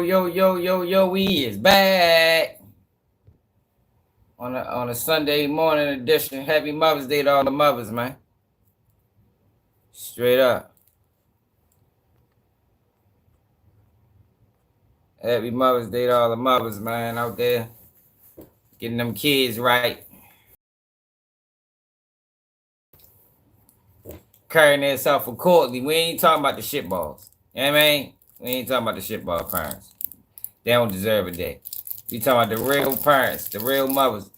Yo, we is back on a Sunday morning edition. Happy Mother's Day to all the mothers, man. Straight up. Happy Mother's Day to all the mothers, man, out there getting them kids right. Carrying themselves accordingly. We ain't talking about the shitballs. You know what I mean? We ain't talking about the shitball parents. They don't deserve a day. We talking about the real parents, the real mothers.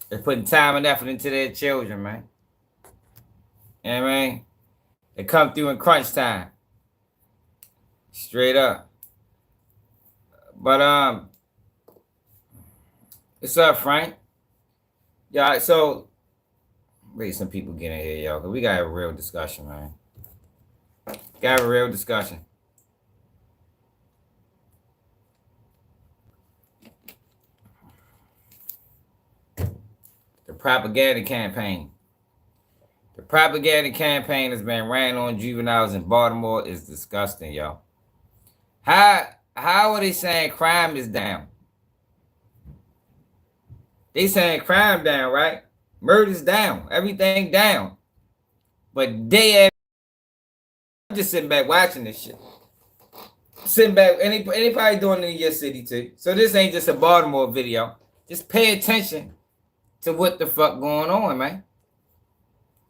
They're putting time and effort into their children, man. You know what I mean? They come through in crunch time. Straight up. But what's up, Frank? Yeah, so wait, some people get in here, y'all, because we got a real discussion, man. Got a real discussion. The propaganda campaign. The propaganda campaign that's been ran on juveniles in Baltimore is disgusting, y'all. How are they saying crime is down? They saying crime down, right? Murder's down, everything down. But I'm just sitting back watching this shit. Sitting back, anybody doing it in your city too. So this ain't just a Baltimore video. Just pay attention to what the fuck going on, man.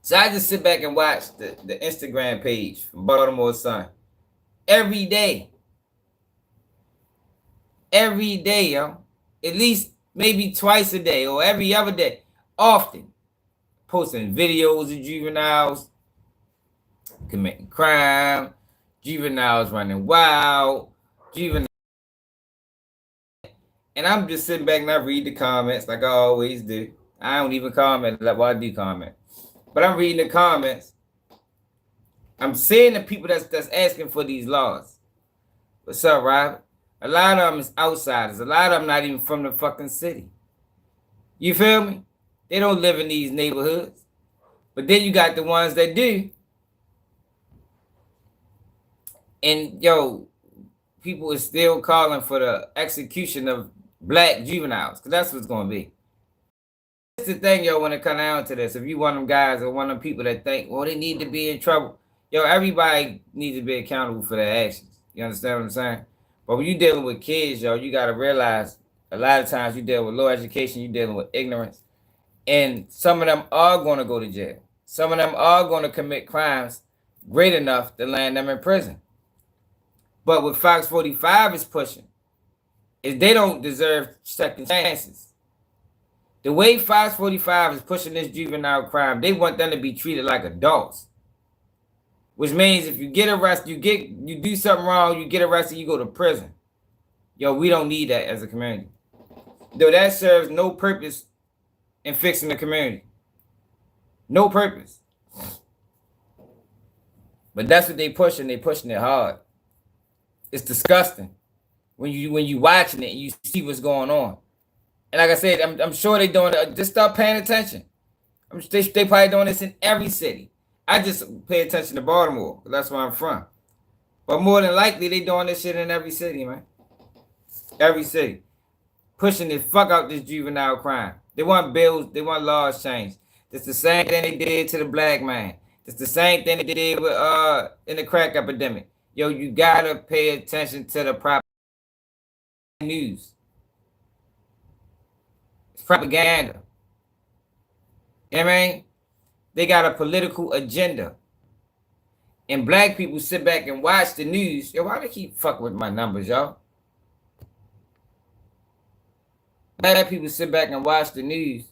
So I just sit back and watch the Instagram page from Baltimore Sun every day. Every day, yo. At least maybe twice a day or every other day. Often. Posting videos of juveniles committing crime, juveniles running wild, juveniles. And I'm just sitting back and I read the comments like I always do. I don't even comment like well, I do comment. But I'm reading the comments. I'm seeing the people that's asking for these laws. What's up, Robert? A lot of them is outsiders. A lot of them not even from the fucking city. You feel me? They don't live in these neighborhoods. But then you got the ones that do. And, yo, people are still calling for the execution of black juveniles. Because that's what's going to be. That's the thing, yo, when it comes down to this. If you one of them guys or one of them people that think, well, they need to be in trouble. Yo, everybody needs to be accountable for their actions. You understand what I'm saying? But when you're dealing with kids, yo, you got to realize a lot of times you deal with low education, you're dealing with ignorance. And some of them are going to go to jail. Some of them are going to commit crimes great enough to land them in prison. But what Fox 45 is pushing is they don't deserve second chances. The way Fox 45 is pushing this juvenile crime, they want them to be treated like adults. Which means if you get arrested, you do something wrong, you get arrested, you go to prison. Yo, we don't need that as a community. Though that serves no purpose in fixing the community. No purpose. But that's what they pushing it hard. It's disgusting when you watching it and you see what's going on. And like I said, I'm sure they're doing it. Just start paying attention. They probably doing this in every city. I just pay attention to Baltimore, because that's where I'm from. But more than likely, they doing this shit in every city, man. Every city. Pushing the fuck out this juvenile crime. They want bills, they want laws changed. It's the same thing they did to the black man. It's the same thing they did with in the crack epidemic. Yo, you gotta pay attention to the proper news. It's propaganda. You know what I mean? They got a political agenda. And black people sit back and watch the news. Yo, why they keep fucking with my numbers, y'all? Black people sit back and watch the news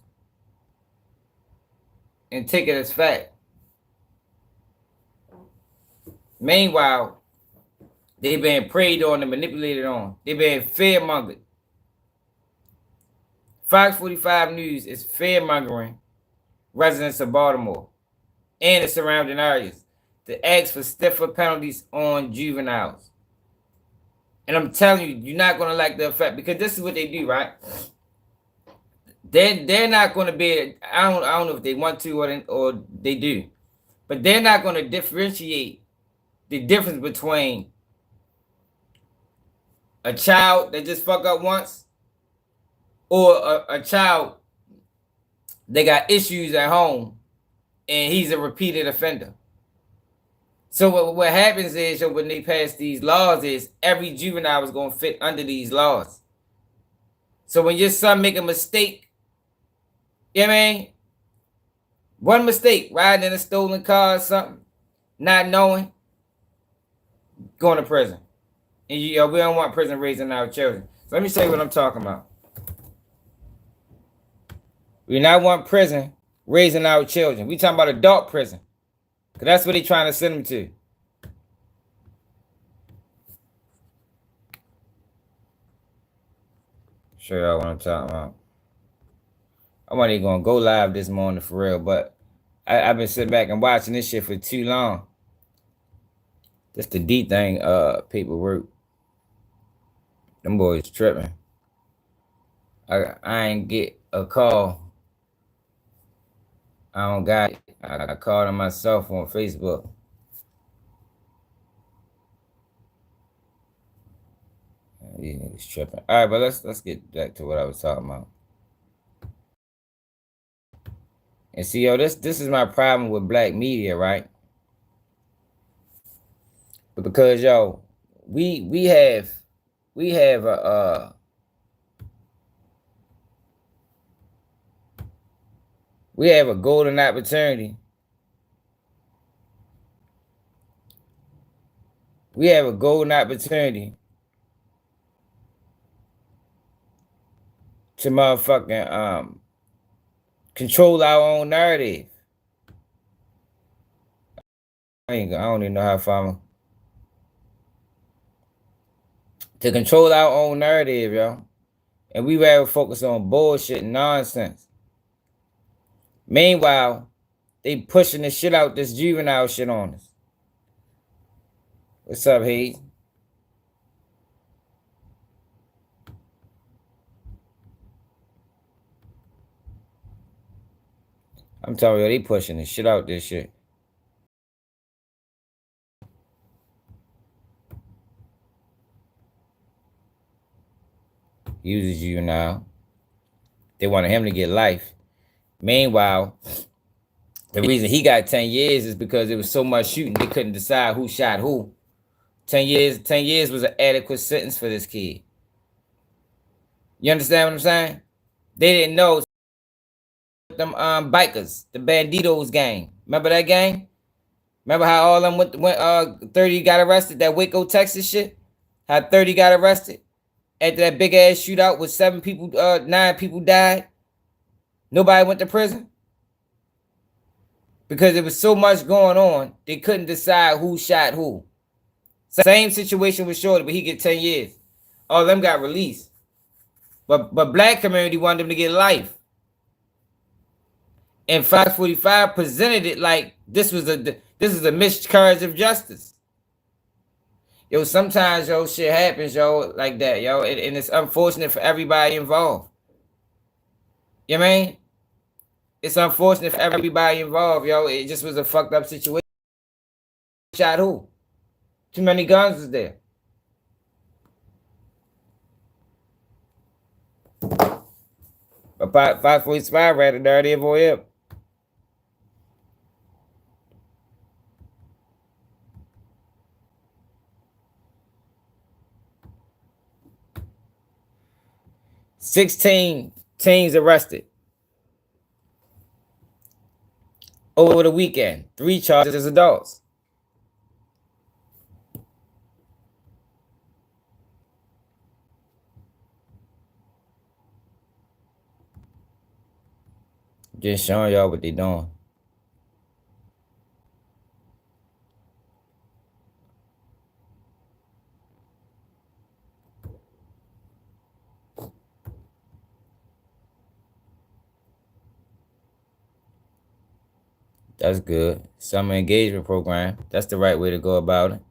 and take it as fact. Meanwhile, they've been preyed on and manipulated on. They've been fear-mongered. Fox 45 News is fear-mongering residents of Baltimore and the surrounding areas to ask for stiffer penalties on juveniles. And I'm telling you, you're not going to like the effect, because this is what they do, right? They're not going to be, I don't know if they want to or they do, but they're not going to differentiate the difference between a child that just fuck up once, or a child that got issues at home and he's a repeated offender. So what happens is, when they pass these laws, is every juvenile is going to fit under these laws. So when your son make a mistake, you know what I mean? One mistake, riding in a stolen car or something, not knowing, going to prison. And we don't want prison raising our children. So let me show you what I'm talking about. We not want prison raising our children. We talking about adult prison. Because that's what they trying to send them to. Show y'all what I'm talking about. I'm not even going to go live this morning for real, but I've been sitting back and watching this shit for too long. That's the D thing, paperwork. Them boys tripping. I ain't get a call. I don't got it. I called on myself on Facebook. These niggas tripping. All right, but let's get back to what I was talking about. And see, yo, this is my problem with black media, right? But because, yo, we have a we have a golden opportunity. We have a golden opportunity to motherfucking control our own narrative. I don't even know how far to control our own narrative, yo. And we rather focus on bullshit and nonsense. Meanwhile, they pushing the shit out, this juvenile shit on us. What's up, Hayes? I'm telling you, they pushing the shit out this shit. Uses juvenile. They wanted him to get life. Meanwhile, the reason he got 10 years is because there was so much shooting, they couldn't decide who shot who. 10 years was an adequate sentence for this kid. You understand what I'm saying? They didn't know them bikers, the Banditos gang. Remember that gang? Remember how all them went 30 got arrested, that Waco, Texas shit? How 30 got arrested? After that big ass shootout with 9 people died. Nobody went to prison. Because there was so much going on, they couldn't decide who shot who. Same situation with Shorty, but he get 10 years. All of them got released. But black community wanted them to get life. And 545 presented it like this is a miscarriage of justice. Yo, sometimes, yo, shit happens, yo, like that, yo. And it's unfortunate for everybody involved. You know what I mean? It's unfortunate for everybody involved, yo. It just was a fucked up situation. Shot who? Too many guns was there. But 545 right there, they avoid up. $16 teens arrested over the weekend. 3 charged as adults. Just showing y'all what they doing. That's good. Summer engagement program. That's the right way to go about it.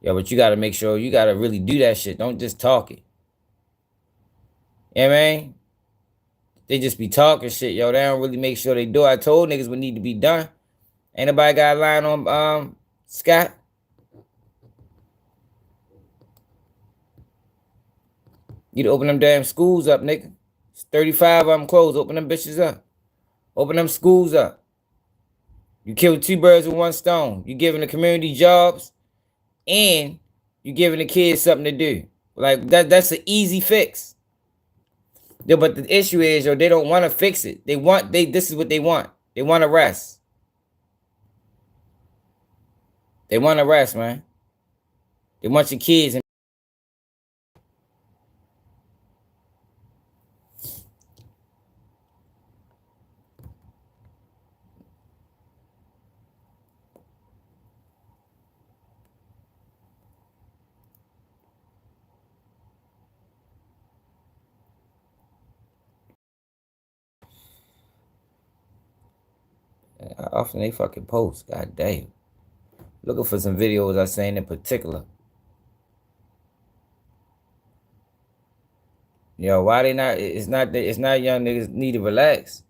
Yeah, but you got to make sure you got to really do that shit. Don't just talk it. You know what I mean? They just be talking shit, yo. They don't really make sure they do. I told niggas what need to be done. Ain't nobody got a line on Scott? You to open them damn schools up, nigga. It's 35 of them closed. Open them bitches up. Open them schools up. You killed two birds with one stone. You giving the community jobs, and you giving the kids something to do. Like that's an easy fix. Yeah, but the issue is, yo, they don't want to fix it. This is what they want. They want to rest. They want to rest, man. They want your kids. How often they fucking post? God damn. Looking for some videos I seen in particular. Yo, why they not? It's not young niggas need to relax.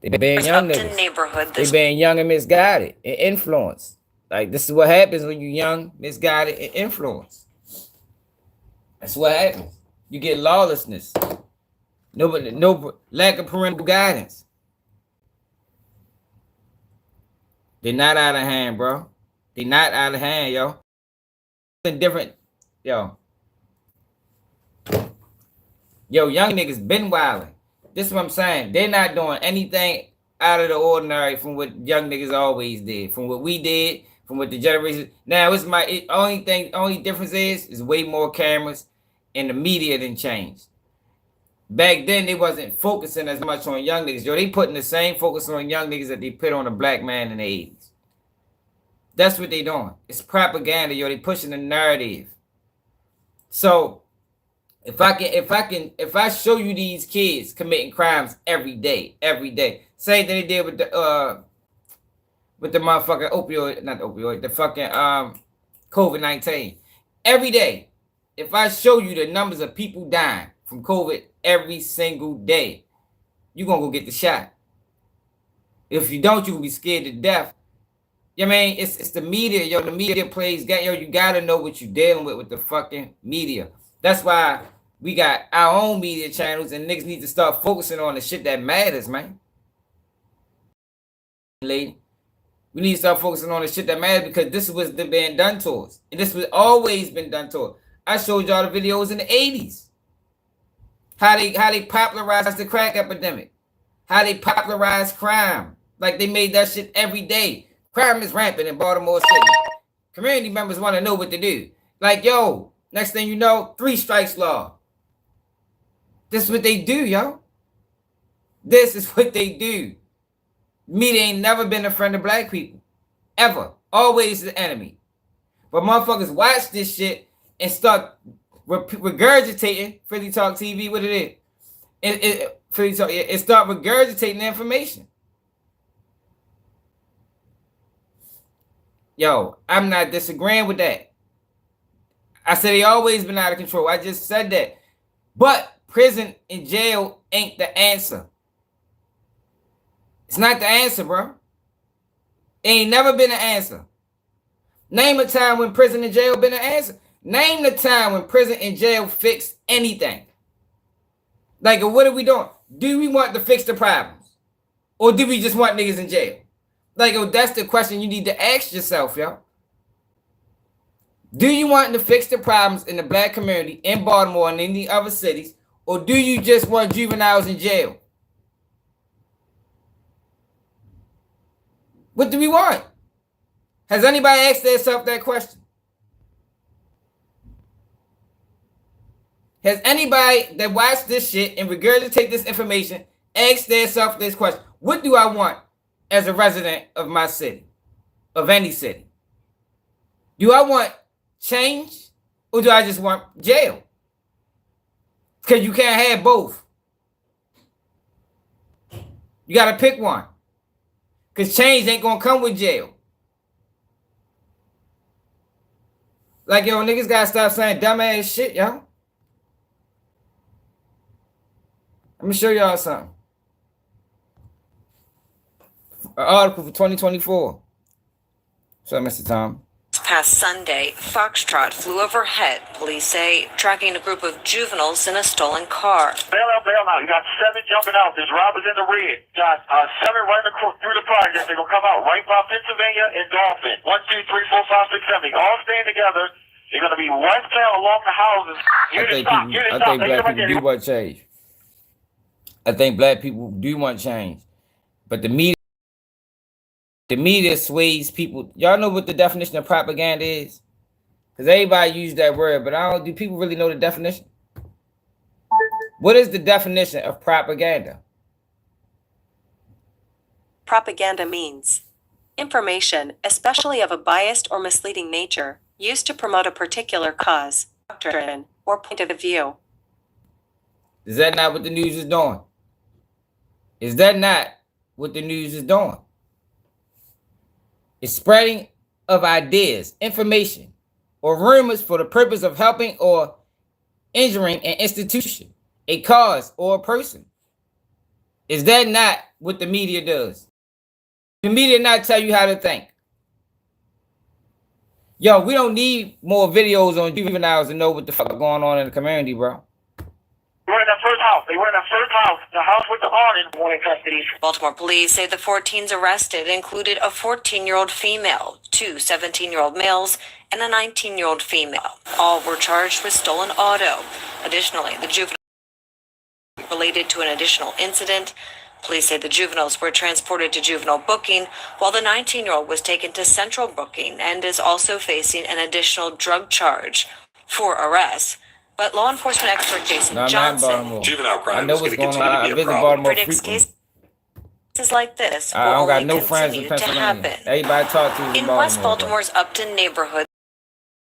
They ban young niggas. They ban young and misguided and influenced. Like, this is what happens when you young, misguided, and influenced. That's what happens. You get lawlessness. No lack of parental guidance. They're not out of hand, bro. They're not out of hand, yo. Different, yo. Yo, young niggas been wilding. This is what I'm saying. They're not doing anything out of the ordinary from what young niggas always did, from what we did, from what the generation. Now only difference is way more cameras, and the media didn't change. Back then, they wasn't focusing as much on young niggas. Yo, they putting the same focus on young niggas that they put on a black man in the 80s. That's what they doing. It's propaganda, yo. They pushing the narrative. So if I show you these kids committing crimes every day, same thing they did with the motherfucking the fucking COVID-19. Every day, if I show you the numbers of people dying from COVID every single day, you're gonna go get the shot. If you don't, you will be scared to death. You know what I mean? It's the media, yo. The media plays game, yo. You gotta know what you're dealing with the fucking media. That's why we got our own media channels, and niggas need to start focusing on the shit that matters, man. Lady, we need to start focusing on the shit that matters, because this is what's been done to us, and this was always been done to us. I showed y'all the videos in the 80s. How they popularized the crack epidemic. How they popularized crime. Like, they made that shit every day. Crime is rampant in Baltimore City. Community members want to know what to do. Like, yo, next thing you know, 3 strikes law. This is what they do, yo. This is what they do. Media ain't never been a friend of black people. Ever. Always the enemy. But motherfuckers watch this shit and start regurgitating Philly Talk TV, what it is. Philly Talk, it start regurgitating the information. Yo, I'm not disagreeing with that. I said they always been out of control. I just said that. But prison and jail ain't the answer. It's not the answer, bro. It ain't never been an answer. Name a time when prison and jail been an answer. Name the time when prison and jail fixed anything. Like, what are we doing? Do we want to fix the problems? Or do we just want niggas in jail? Like, that's the question you need to ask yourself, yo. Do you want to fix the problems in the black community in Baltimore and in the other cities? Or do you just want juveniles in jail? What do we want? Has anybody asked themselves that question? Has anybody that watched this shit and regurgitate this information asked themselves this question? What do I want as a resident of my city, of any city? Do I want change, or do I just want jail? Because you can't have both. You got to pick one. Because change ain't going to come with jail. Like, yo, niggas got to stop saying dumbass shit, yo. Let me show y'all something. An article for 2024. So, Mr. Tom. Past Sunday, Foxtrot flew overhead, police say, tracking a group of juveniles in a stolen car. Bail out, bail out. You got 7 jumping out. There's robbers in the red. Got 7 running through the project. They're going to come out right by Pennsylvania and Dolphin. 1, 2, 3, 4, 5, 6, 7. All staying together. They're going to be westbound along the houses. I think black people do want change. I think black people do want change. But the media sways people. Y'all know what the definition of propaganda is? Because everybody use that word, but do people really know the definition? What is the definition of propaganda? Propaganda means information, especially of a biased or misleading nature, used to promote a particular cause, doctrine, or point of view. Is that not what the news is doing? Is that not what the news is doing? It's spreading of ideas, information, or rumors for the purpose of helping or injuring an institution, a cause, or a person. Is that not what the media does? The media not tell you how to think. Yo, we don't need more videos on juveniles to know what the fuck going on in the community, bro. They were in that first house. They were in that first house. The house with the awning. One in custody. Baltimore police say the 14s arrested included a 14-year-old female, 2 17-year-old males, and a 19-year-old female. All were charged with stolen auto. Additionally, the juvenile related to an additional incident. Police say the juveniles were transported to juvenile booking, while the 19-year-old was taken to central booking and is also facing an additional drug charge for arrests. But law enforcement expert Jason Johnson, juvenile crime I know what's going on. I visit Baltimore predicts frequently. cases like this I don't will got only no friends in continue to Pennsylvania. happen. Everybody talk to In West Baltimore's Upton neighborhood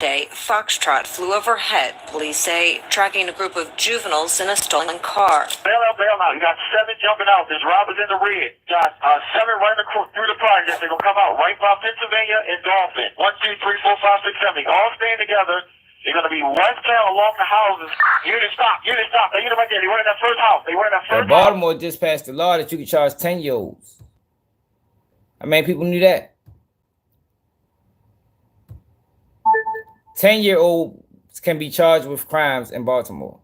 today, Foxtrot flew overhead, police say, tracking a group of juveniles in a stolen car. Bail out, bail out. You got 7 jumping out. There's robbers in the red. Got 7 running through the project. They're going to come out right by Pennsylvania and Dolphin. 1, 2, 3, 4, 5, 6, 7. All staying together. They're going to be westbound along the houses. Unit stop. They right there. They were in that first house. Baltimore just passed a law that you can charge 10-year-olds. How many people knew that? 10-year-olds can be charged with crimes in Baltimore.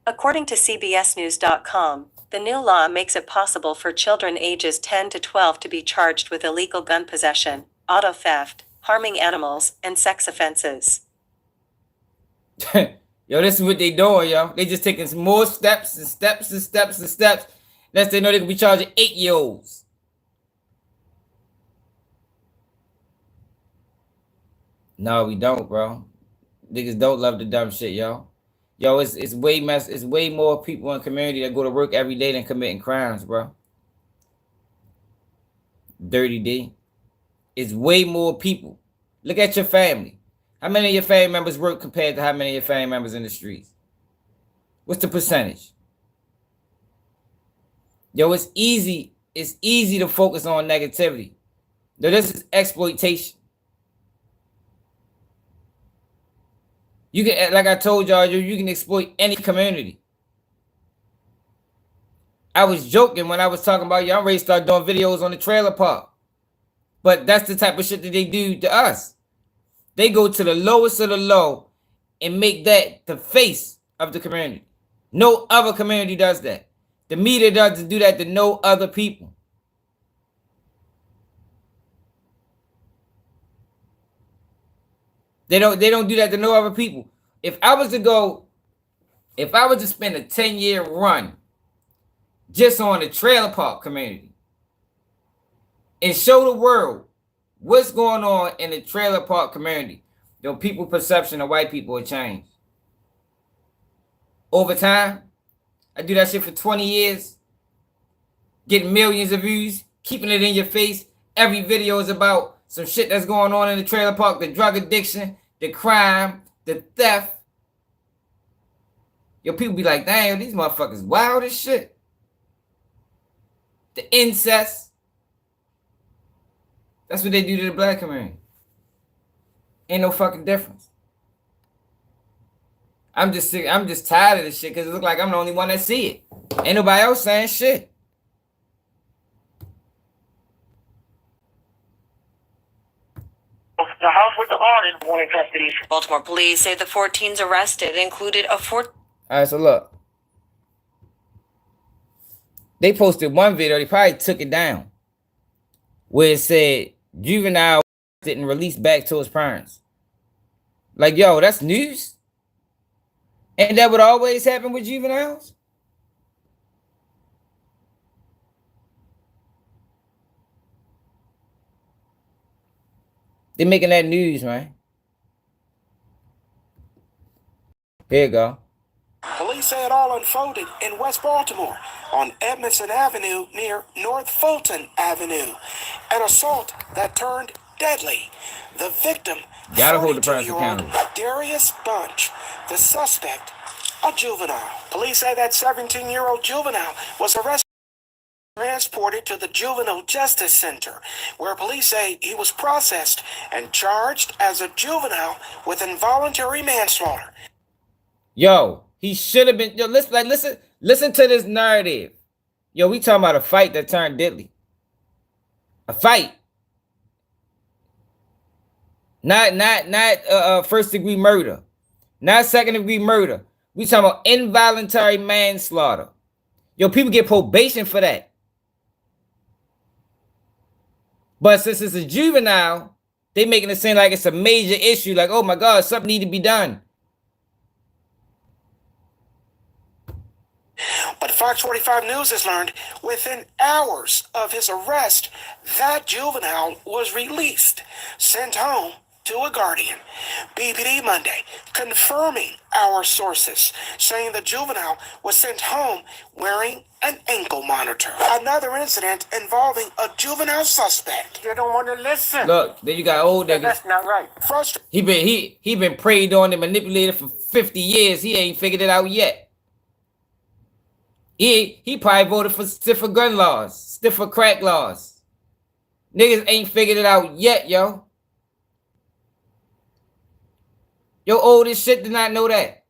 According to CBSNews.com, the new law makes it possible for children ages 10 to 12 to be charged with illegal gun possession, auto theft, harming animals, and sex offenses. Yo, this is what they doing, yo. They just taking some more steps and steps and steps and steps. Next they know they can be charging 8-year-olds. No, we don't, bro. Niggas don't love the dumb shit, yo. Yo, it's way more people in the community that go to work every day than committing crimes, bro. Dirty D. It's way more people. Look at your family. How many of your family members work compared to how many of your family members in the streets? What's the percentage? Yo, it's easy to focus on negativity. Now, this is exploitation. You can, like I told y'all, you can exploit any community. I was joking when I was talking about y'all ready to start doing videos on the trailer park. But that's the type of shit that they do to us. They go to the lowest of the low and make that the face of the community. No other community does that. The media doesn't do that to no other people. They don't do that to no other people. If I was to spend a 10-year run just on the trailer park community and show the world what's going on in the trailer park community, your people's perception of white people will change. Over time, I do that shit for 20 years, getting millions of views, keeping it in your face. Every video is about some shit that's going on in the trailer park, the drug addiction, the crime, the theft. Yo, people be like, damn, these motherfuckers wild as shit. The incest. That's what they do to the black community. Ain't no fucking difference. I'm just sick. I'm just tired of this shit because it look like I'm the only one that see it. Ain't nobody else saying shit. The house with the awning, one in custody. Baltimore police say the 14s arrested included a 14. All right, so look. They posted one video, they probably took it down, where it said Juvenile didn't release back to his parents. Like, yo, that's news? And that would always happen with juveniles? They're making that news, man. Here you go. Police say it all unfolded in West Baltimore on Edmondson Avenue near North Fulton Avenue. An assault that turned deadly. The victim, Gotta hold the parents 42-year-old accountable. Darius Bunch. The suspect, a juvenile. Police say that 17-year-old juvenile was arrested and transported to the Juvenile Justice Center, where police say he was processed and charged as a juvenile with involuntary manslaughter. Yo, he should have been. Yo, listen to this narrative. Yo, we talking about a fight that turned deadly. A fight. Not first degree murder. Not second degree murder. We talking about involuntary manslaughter. Yo, people get probation for that. But since it's a juvenile, they making it seem like it's a major issue. Like, oh my God, something need to be done. But Fox 45 News has learned within hours of his arrest, that juvenile was released, sent home to a guardian. BPD Monday confirming our sources, saying the juvenile was sent home wearing an ankle monitor. Another incident involving a juvenile suspect. You don't want to listen. Look, then you got old niggas. That's not right. He been preyed on and manipulated for 50 years. He ain't figured it out yet. He probably voted for stiffer gun laws, stiffer crack laws. Niggas ain't figured it out yet, yo. Yo, old as shit did not know that.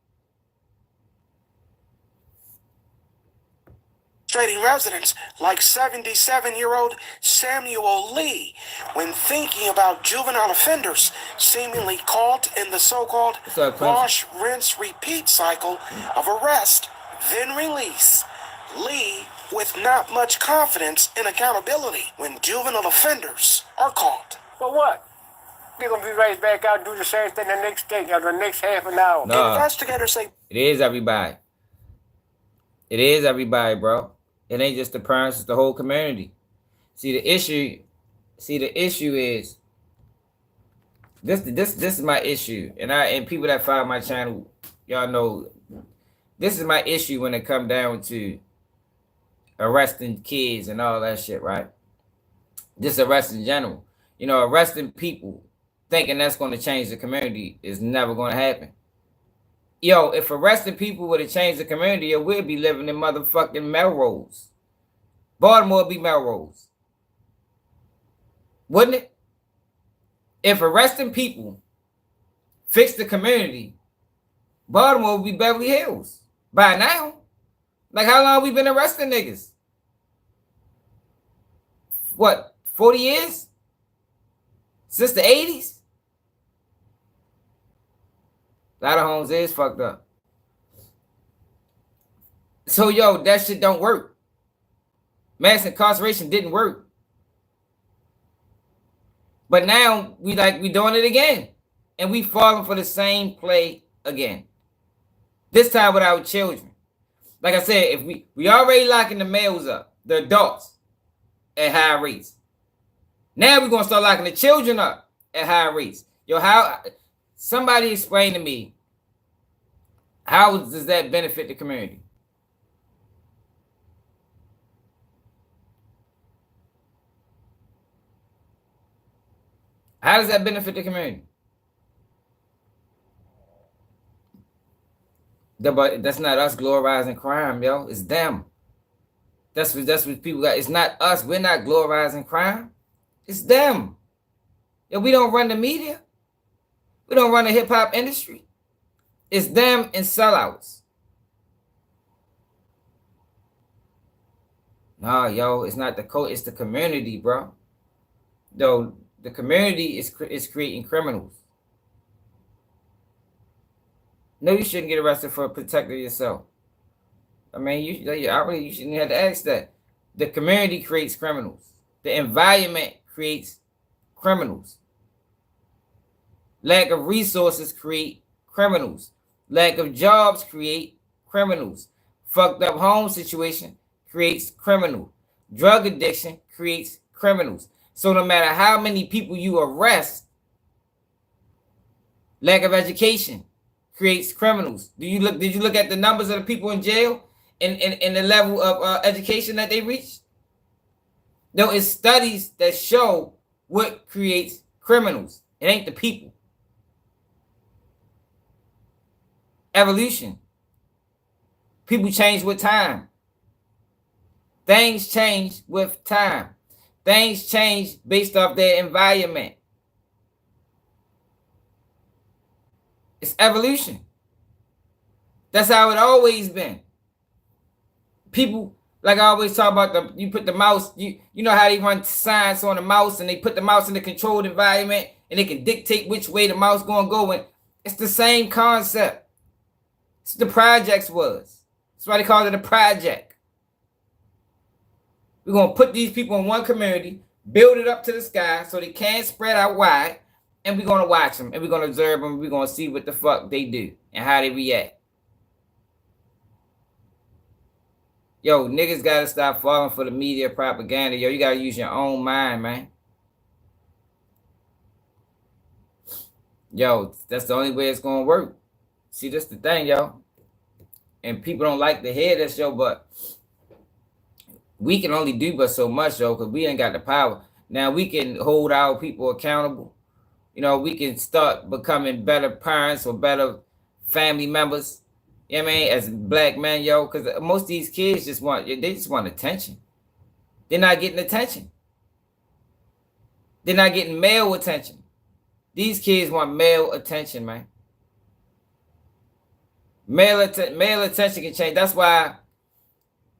Frustrating residents like 77-year-old Samuel Lee when thinking about juvenile offenders seemingly caught in the so-called wash, rinse, repeat cycle of arrest, then release. Lee with not much confidence in accountability when juvenile offenders are caught. For what? They're going to be right back out and do the same thing the next day or the next half an hour. Nah. Investigators say it is everybody. It is everybody, bro. It ain't just the parents, it's the whole community. See the issue is this is my issue. And people that follow my channel, y'all know this is my issue when it come down to arresting kids and all that shit, right? Just arrest in general. You know, arresting people thinking that's going to change the community is never going to happen. Yo, if arresting people would have changed the community, yo, we'd be living in motherfucking Melrose. Baltimore would be Melrose. Wouldn't it? If arresting people fixed the community, Baltimore would be Beverly Hills by now. Like, how long we been arresting niggas? What, 40 years? Since the 80s? A lot of homes is fucked up. So, yo, that shit don't work. Mass incarceration didn't work. But now, we doing it again. And we falling for the same play again. This time with our children. Like I said, if we already locking the males up, the adults, at high rates. Now we're going to start locking the children up at high rates. Yo, somebody explain to me, how does that benefit the community? How does that benefit the community? But that's not us glorifying crime, yo. It's them. That's what people got. It's not us. We're not glorifying crime. It's them. Yo, we don't run the media. We don't run the hip-hop industry. It's them and sellouts. Nah, yo, it's not the code. It's the community, bro. Yo, The community is creating criminals. No, you shouldn't get arrested for protecting yourself. I mean, you shouldn't have to ask that. The community creates criminals. The environment creates criminals. Lack of resources create criminals. Lack of jobs create criminals. Fucked up home situation creates criminal. Drug addiction creates criminals. So no matter how many people you arrest, lack of education creates criminals. Did you look at the numbers of the people in jail and the level of education that they reach? No, it's studies that show what creates criminals. It ain't the people. Evolution. People change with time. Things change with time. Things change based off their environment. It's evolution. That's how it always been. People, like I always talk about, you put the mouse, you know how they run science on the mouse and they put the mouse in the controlled environment and they can dictate which way the mouse gonna go. And it's the same concept. It's the projects was. That's why they call it a project. We're gonna put these people in one community, build it up to the sky so they can't spread out wide, and we're gonna watch them and we're gonna observe them. We're gonna see what the fuck they do and how they react. Yo, niggas gotta stop falling for the media propaganda. Yo, you gotta use your own mind, man. Yo, that's the only way it's gonna work. See, that's the thing, yo. And people don't like to hear this, yo, but we can only do but so much, yo, because we ain't got the power. Now, we can hold our people accountable. You know, we can start becoming better parents or better family members. You know what I mean? As black men, yo, because most of these kids just want attention. They're not getting attention. They're not getting male attention. These kids want male attention, man. Male attention can change. That's why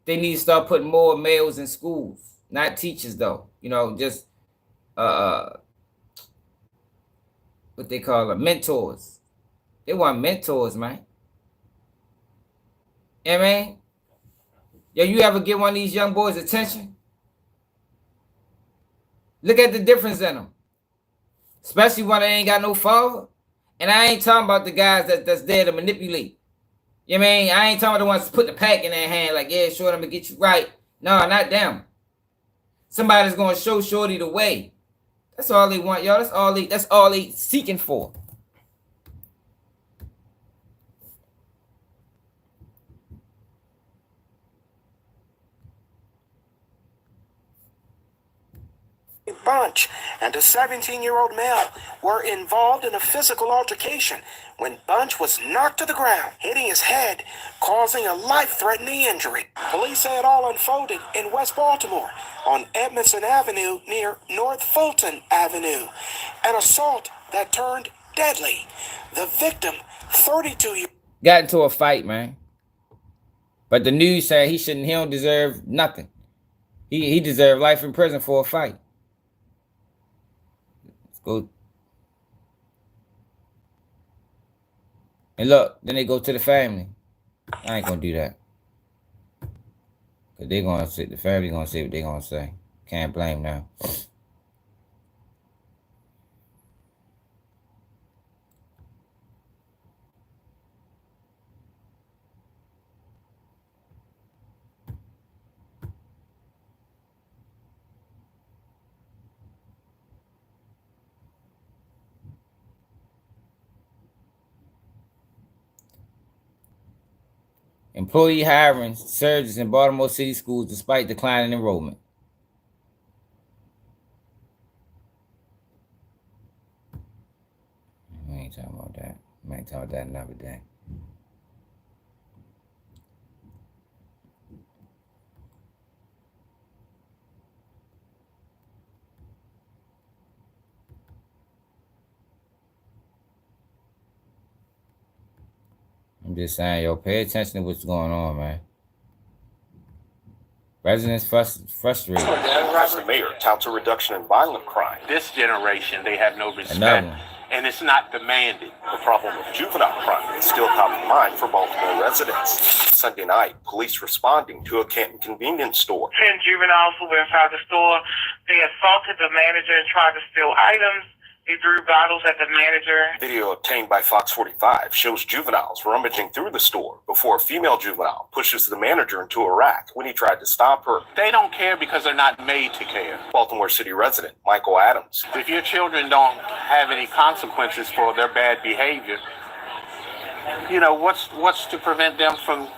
they need to start putting more males in schools. Not teachers, though. You know, just what they call them, mentors. They want mentors, man. You know what I mean? Yo, you ever get one of these young boys' attention? Look at the difference in them. Especially when they ain't got no father. And I ain't talking about the guys that's there to manipulate. You know what I mean? I ain't talking about the ones that put the pack in their hand like, yeah, sure, I'm going to get you right. No, not them. Somebody's going to show Shorty the way. That's all they want, y'all. That's all they seeking for. Bunch and a 17-year-old male were involved in a physical altercation when Bunch was knocked to the ground, hitting his head, causing a life-threatening injury. Police say it all unfolded in West Baltimore on Edmondson Avenue near North Fulton Avenue, an assault that turned deadly. The victim, 32 got into a fight, man. But the news said he don't deserve nothing. He deserved life in prison for a fight. Go and look, then they go to the family. I ain't gonna do that. Cause the family gonna say what they gonna say. Can't blame them. Employee hiring surges in Baltimore City schools despite declining enrollment. We ain't talking about that. We ain't talking about that another day. I'm just saying, yo, pay attention to what's going on, man. Residents frustrated. As the mayor touts a reduction in violent crime. This generation, they have no Another respect, one. and it's not demanded. The problem of juvenile crime is still top of mind for Baltimore residents. Sunday night, police responding to a Canton convenience store. 10 juveniles who were inside the store. They assaulted the manager and tried to steal items. They threw bottles at the manager. Video obtained by Fox 45 shows juveniles rummaging through the store before a female juvenile pushes the manager into a rack when he tried to stop her. They don't care because they're not made to care. Baltimore City resident Michael Adams. If your children don't have any consequences for their bad behavior, you know, what's to prevent them from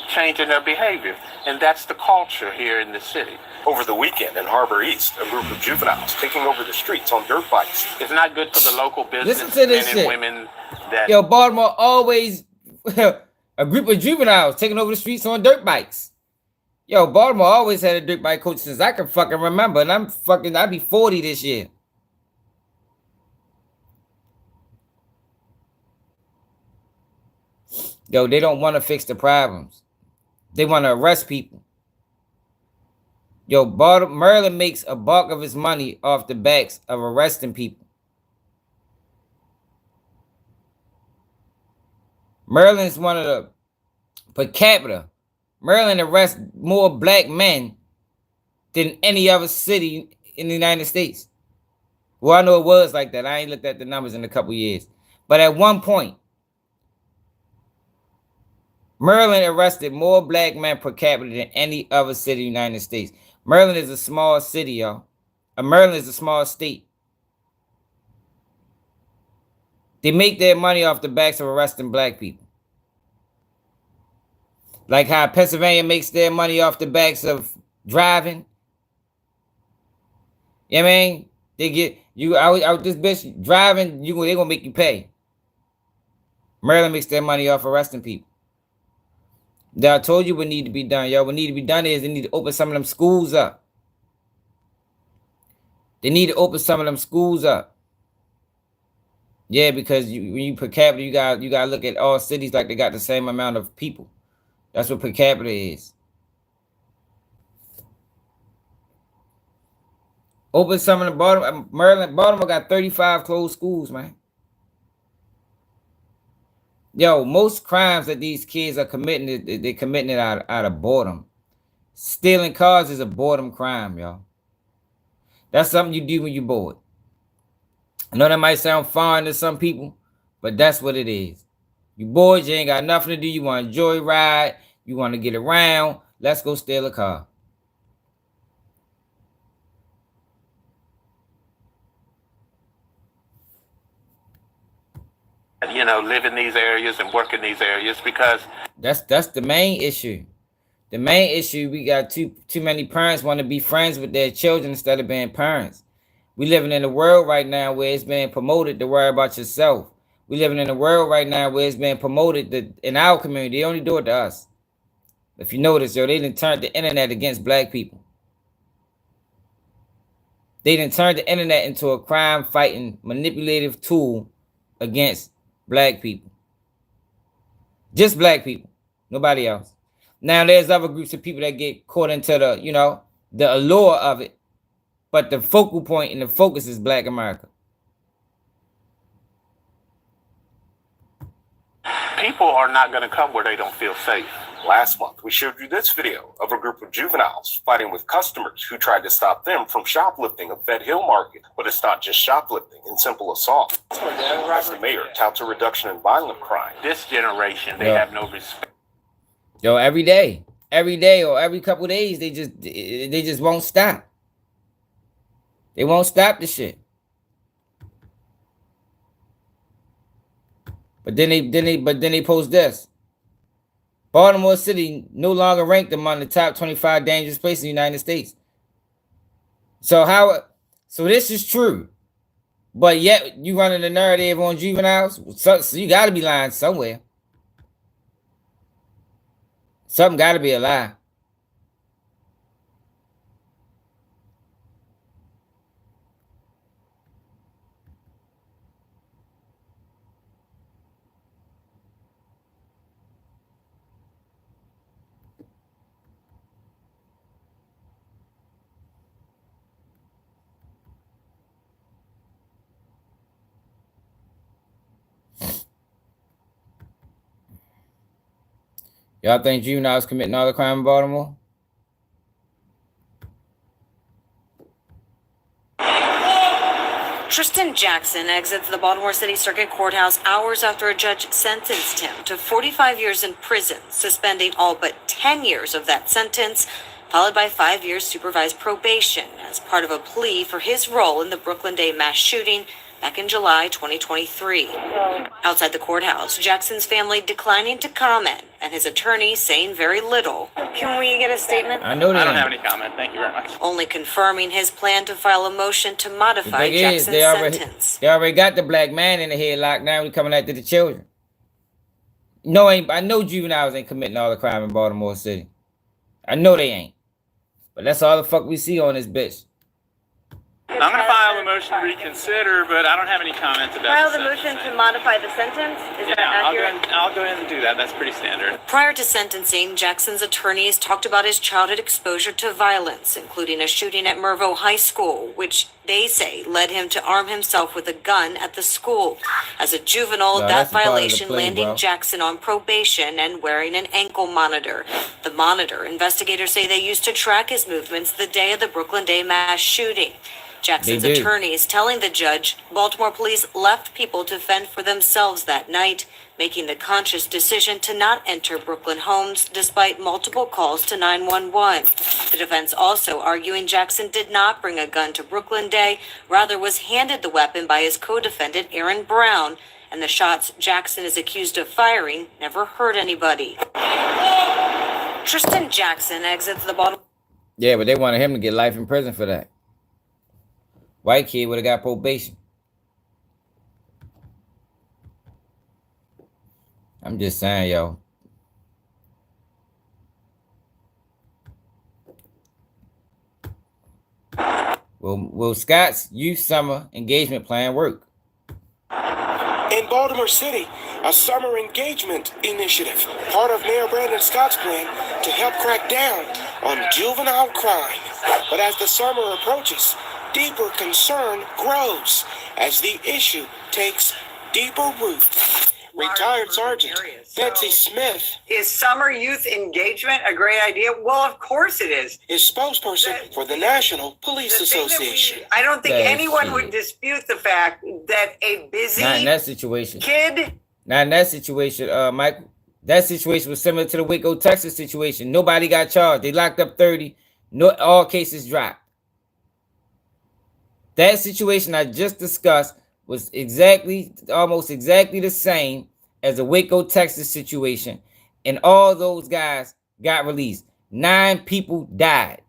changing their behavior? And that's the culture here in the city. Over the weekend in Harbor East, a group of juveniles taking over the streets on dirt bikes. It's not good for the local Listen business to men this and shit. women that Yo, Baltimore always a group of juveniles taking over the streets on dirt bikes. Yo, Baltimore always had a dirt bike coach since I can fucking remember, and I'll be 40 this year. Yo, they don't want to fix the problems. They want to arrest people. Yo, Maryland makes a bulk of its money off the backs of arresting people. Maryland's one of the, per capita, Maryland arrests more black men than any other city in the United States. Well, I know it was like that. I ain't looked at the numbers in a couple years. But at one point, Maryland arrested more black men per capita than any other city in the United States. Maryland is a small city, y'all. Maryland is a small state. They make their money off the backs of arresting black people. Like how Pennsylvania makes their money off the backs of driving. You know what I mean? They get you out this bitch driving, they gonna make you pay. Maryland makes their money off arresting people. Now, I told you what need to be done, y'all. What need to be done is they need to open some of them schools up. They need to open some of them schools up. Yeah, because when you per capita, you gotta look at all cities like they got the same amount of people. That's what per capita is. Open some of the Baltimore got 35 closed schools, man. Yo, most crimes that these kids are committing, they're committing it out of boredom. Stealing cars is a boredom crime, y'all. That's something you do when you're bored. I know that might sound foreign to some people, but that's what it is. You bored, you ain't got nothing to do, you want to joyride, you want to get around, let's go steal a car. you know, live in these areas and work in these areas because That's the main issue. The main issue, we got too many parents want to be friends with their children instead of being parents. We living in a world right now where it's being promoted to worry about yourself. We living in a world right now where it's being promoted that in our community, they only do it to us. If you notice, yo, they done turned the internet against black people. They done turned the internet into a crime-fighting, manipulative tool against black people. Just black people, nobody else. Now, there's other groups of people that get caught into the, you know, the allure of it. But the focal point and the focus is black America. people are not going to come where they don't feel safe. Last month, we showed you this video of a group of juveniles fighting with customers who tried to stop them from shoplifting at Fed Hill Market. But it's not just shoplifting and simple assault. As the mayor touts a reduction in violent crime. This generation, they have no respect. Yo, every day or every couple of days, they just won't stop. They won't stop the shit. But then they post this. Baltimore City no longer ranked among the top 25 dangerous places in the United States. So this is true. But yet you running the narrative on juveniles. So you gotta be lying somewhere. Something gotta be a lie. Y'all think juveniles committing all the crime in Baltimore? Tristan Jackson exits the Baltimore City Circuit Courthouse hours after a judge sentenced him to 45 years in prison, suspending all but 10 years of that sentence, followed by 5 years supervised probation as part of a plea for his role in the Brooklyn Day mass shooting back in July 2023. Outside the courthouse, Jackson's family declining to comment and his attorney saying very little. Can we get a statement? I know that. I don't have any comment. Thank you very much. Only confirming his plan to file a motion to modify Jackson's sentence. They already got the black man in the headlock. Now we coming after the children. No, I know juveniles ain't committing all the crime in Baltimore City. I know they ain't. But that's all the fuck we see on this bitch. I'm going to file a motion to reconsider, but I don't have any comments about File the motion to modify the sentence? Is that accurate? I'll go ahead and do that. That's pretty standard. Prior to sentencing, Jackson's attorneys talked about his childhood exposure to violence, including a shooting at Mervo High School, which they say led him to arm himself with a gun at the school. As a juvenile, that violation landing Jackson on probation and wearing an ankle monitor. The monitor, investigators say they used to track his movements the day of the Brooklyn Day mass shooting. Jackson's attorneys telling the judge Baltimore police left people to fend for themselves that night, making the conscious decision to not enter Brooklyn homes despite multiple calls to 911. The defense also arguing Jackson did not bring a gun to Brooklyn Day, rather was handed the weapon by his co-defendant Aaron Brown, and the shots Jackson is accused of firing never hurt anybody. Tristan Jackson exits the Baltimore. Yeah, but they wanted him to get life in prison for that. White kid would have got probation. I'm just saying, yo. Will Scott's youth summer engagement plan work? In Baltimore City, a summer engagement initiative, part of Mayor Brandon Scott's plan to help crack down on juvenile crime. But as the summer approaches, deeper concern grows as the issue takes deeper root. Retired Sergeant Betsy Smith is summer youth engagement a great idea? Well, of course it is. Spokesperson for the National Police Association. I don't think anyone would dispute the fact that a busy not in that situation. Kid. Not in that situation, Michael. That situation was similar to the Waco, Texas situation. Nobody got charged. They locked up 30. No, all cases dropped. That situation I just discussed was almost exactly the same as the Waco, Texas situation. And all those guys got released. 9 people died.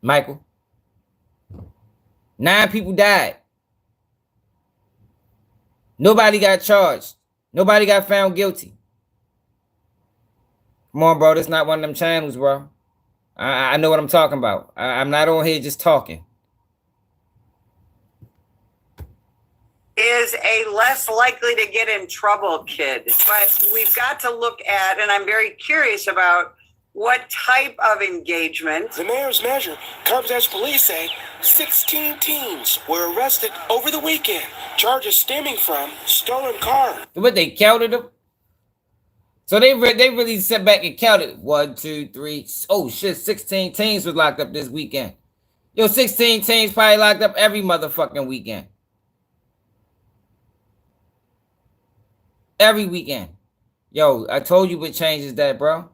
Michael. 9 people died. Nobody got charged. Nobody got found guilty. Come on, bro. That's not one of them channels, bro. I know what I'm talking about. I'm not on here just talking. Is a less likely to get in trouble kid. But we've got to look at, and I'm very curious about, what type of engagement. The mayor's measure comes as police say 16 teens were arrested over the weekend. Charges stemming from stolen car. But they counted them. So they really sat back and counted 1, 2, 3. Oh shit, 16 teens was locked up this weekend. Yo, 16 teens probably locked up every motherfucking weekend. Every weekend. Yo, I told you what changes that, bro.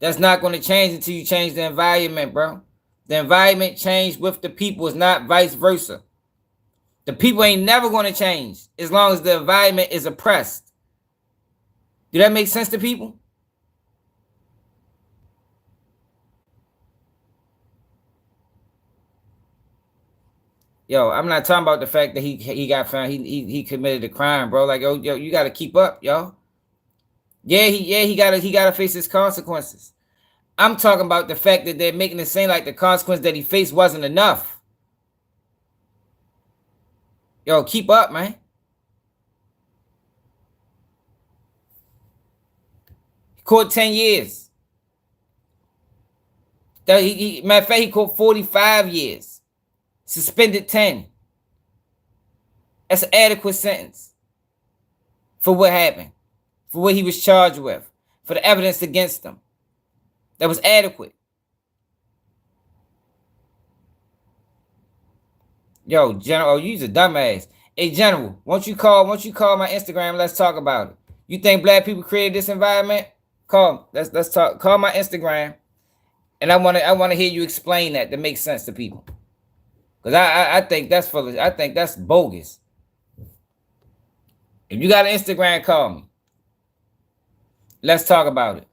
That's not going to change until you change the environment, bro. The environment changed with the people. It's not vice versa. The people ain't never going to change as long as the environment is oppressed. Do that make sense to people? Yo, I'm not talking about the fact that he got found. He committed a crime, bro. Like, yo, you got to keep up, yo. Yeah, he gotta face his consequences. I'm talking about the fact that they're making it seem like the consequence that he faced wasn't enough. Yo, keep up, man. He caught 10 years. Matter of fact, he caught 45 years. Suspended 10. That's an adequate sentence. for what happened, for what he was charged with, for the evidence against him that was adequate. Yo, General, you's a dumbass. Hey, General, won't you call my Instagram? Let's talk about it. You think black people created this environment? Call. Let's talk. Call my Instagram, and I wanna hear you explain that make sense to people. Cause I think that's foolish. I think that's bogus. If you got an Instagram, call me. Let's talk about it.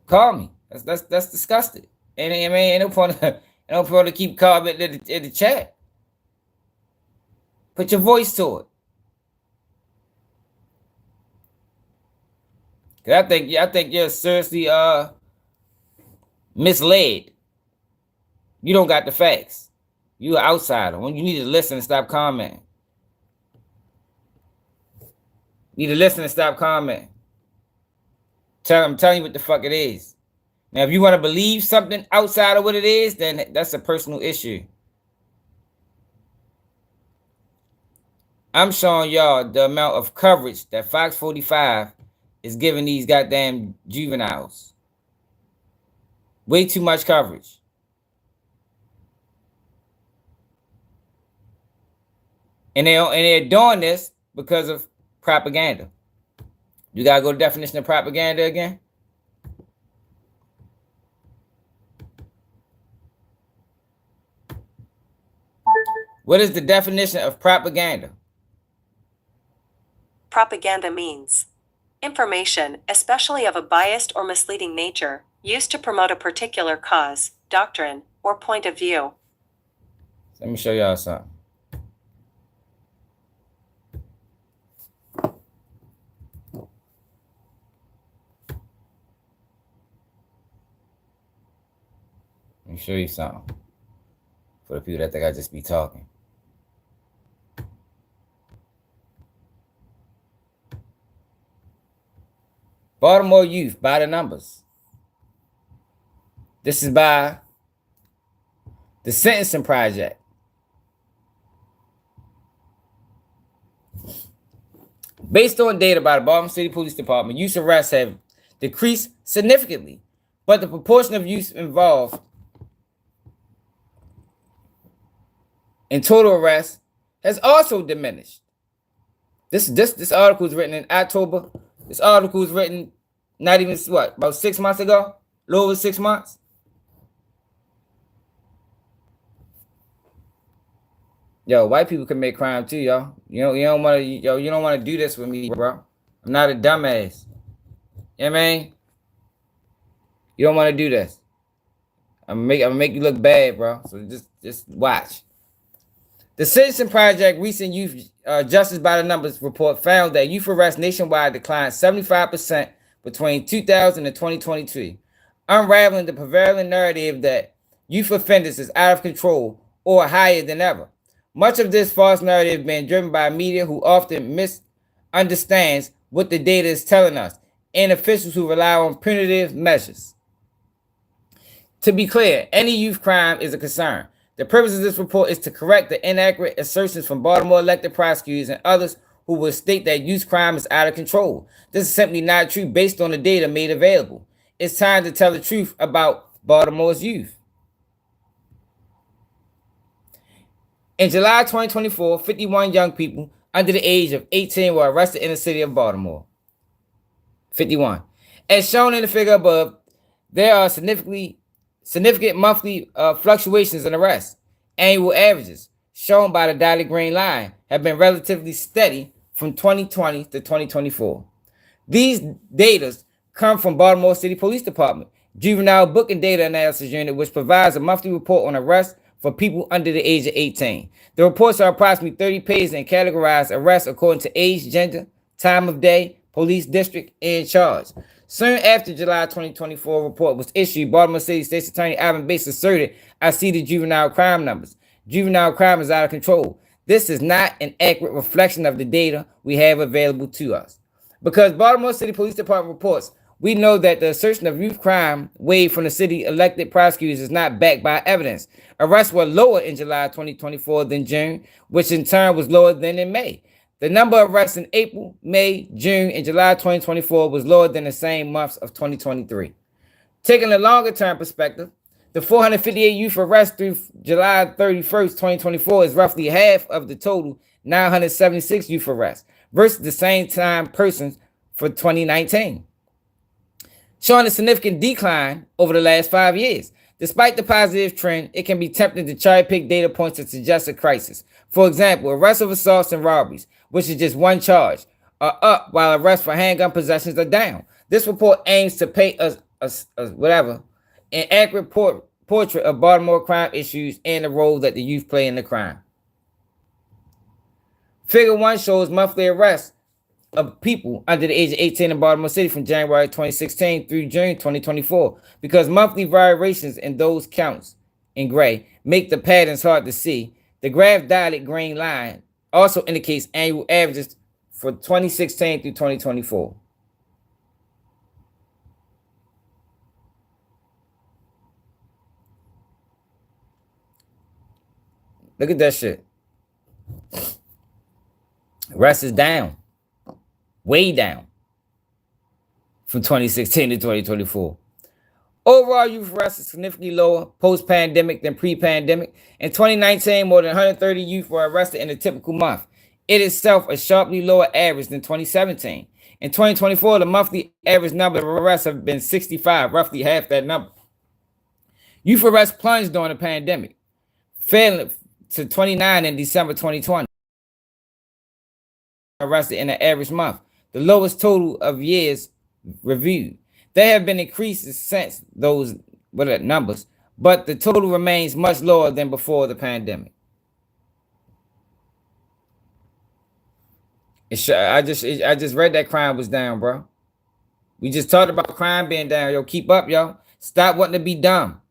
Call me. That's disgusting. And I mean, ain't no point to keep calling in the chat. Put your voice to it. Cause I think you're seriously misled. You don't got the facts. You an outsider. When you need to listen and stop commenting. You need to listen and stop commenting. I'm telling you what the fuck it is. Now, if you want to believe something outside of what it is, then that's a personal issue. I'm showing y'all the amount of coverage that Fox 45 is giving these goddamn juveniles. Way too much coverage. And they're doing this because of propaganda. You gotta go to the definition of propaganda again. What is the definition of propaganda? Propaganda means information, especially of a biased or misleading nature, used to promote a particular cause, doctrine, or point of view. Let me show y'all something. Let me show you something. For the people that think I just be talking. Baltimore youth by the numbers. This is by the Sentencing Project. Based on data by the Baltimore City Police Department, youth arrests have decreased significantly, but the proportion of youth involved in total arrests has also diminished. This article was written in October. This article was written not even about 6 months ago, a little over 6 months. Yo, white people can make crime too, y'all. You don't want to do this with me, bro. I'm not a dumbass. You know what I mean? You don't want to do this. I'm gonna make you look bad, bro. So just watch. The Citizen Project recent youth justice by the numbers report found that youth arrests nationwide declined 75% between 2000 and 2023, unraveling the prevailing narrative that youth offenders is out of control or higher than ever. Much of this false narrative being driven by media who often misunderstands what the data is telling us, and officials who rely on punitive measures. To be clear, any youth crime is a concern. The purpose of this report is to correct the inaccurate assertions from Baltimore elected prosecutors and others who will state that youth crime is out of control. This is simply not true based on the data made available. It's time to tell the truth about Baltimore's youth. In July 2024, 51 young people under the age of 18 were arrested in the city of Baltimore. 51. As shown in the figure above, there are significant monthly fluctuations in arrests. Annual averages, shown by the dotted green line, have been relatively steady from 2020 to 2024. These data come from Baltimore City Police Department Juvenile Booking Data Analysis Unit, which provides a monthly report on arrests for people under the age of 18. The reports are approximately 30 pages and categorize arrests according to age, gender, time of day, police district, and charge. Soon after July 2024 report was issued, Baltimore City State's Attorney Ivan Bates asserted, "I see the juvenile crime numbers. Juvenile crime is out of control. This is not an accurate reflection of the data we have available to us." Because Baltimore City Police Department reports We know that the assertion of youth crime waived from the city elected prosecutors is not backed by evidence. Arrests were lower in July 2024 than June, which in turn was lower than in May. The number of arrests in April, May, June, and July 2024 was lower than the same months of 2023. Taking a longer term perspective, the 458 youth arrests through July 31st, 2024 is roughly half of the total 976 youth arrests versus the same time persons for 2019, showing a significant decline over the last 5 years. Despite the positive trend, it can be tempting to cherry pick data points that suggest a crisis. For example, arrests of assaults and robberies, which is just one charge, are up while arrests for handgun possessions are down. This report aims to paint an accurate portrait of Baltimore crime issues and the role that the youth play in the crime. Figure 1 shows monthly arrests of people under the age of 18 in Baltimore City from January 2016 through June 2024, because monthly variations in those counts in gray make the patterns hard to see. The graph dotted green line also indicates annual averages for 2016 through 2024. Look at that shit. Arrests is down. Way down from 2016 to 2024. Overall youth arrests is significantly lower post-pandemic than pre-pandemic. In 2019, more than 130 youth were arrested in a typical month. It itself a sharply lower average than 2017. In 2024, the monthly average number of arrests have been 65, roughly half that number. Youth arrests plunged during the pandemic, failing to 29 in December 2020. Arrested in an average month, the lowest total of years reviewed. There have been increases since those numbers, but the total remains much lower than before the pandemic. I just read that crime was down, bro. We just talked about crime being down. Yo, keep up, yo. Stop wanting to be dumb.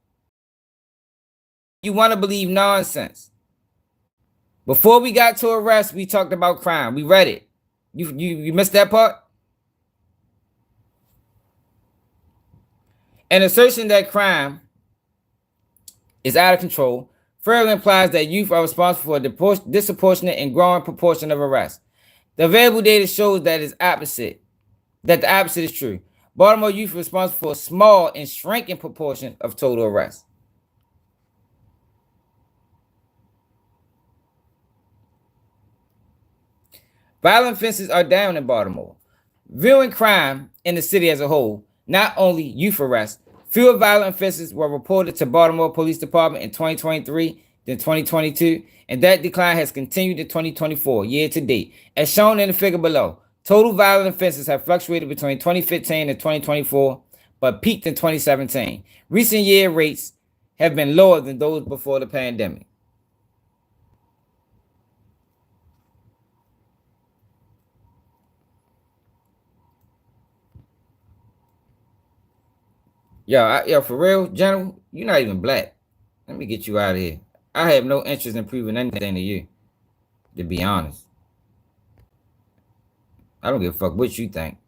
You want to believe nonsense. Before we got to arrest, we talked about crime. We read it. You missed that part? An assertion that crime is out of control further implies that youth are responsible for a disproportionate and growing proportion of arrests. The available data shows that the opposite is true. Baltimore youth are responsible for a small and shrinking proportion of total arrests. Violent offenses are down in Baltimore. Viewing crime in the city as a whole, not only youth arrests, fewer violent offenses were reported to Baltimore Police Department in 2023 than 2022, and that decline has continued in 2024, year to date. As shown in the figure below, total violent offenses have fluctuated between 2015 and 2024, but peaked in 2017. Recent year rates have been lower than those before the pandemic. Yo, for real, General, you're not even black. Let me get you out of here. I have no interest in proving anything to you, to be honest. I don't give a fuck what you think.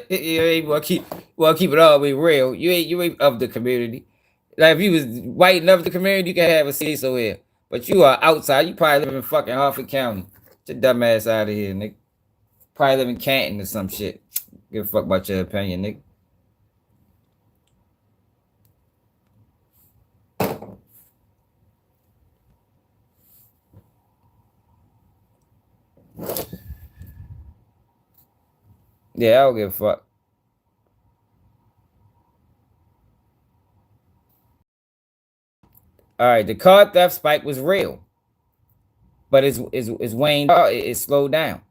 You want to keep it all the way real. You ain't of the community. Like if you was white enough of the community, you can have a say so here. But you are outside. You probably live in fucking Harford County. Get your dumb ass out of here, nigga. Probably live in Canton or some shit. Give a fuck about your opinion, nigga. Yeah, I don't give a fuck. All right, the car theft spike was real, but it's waned. It slowed down.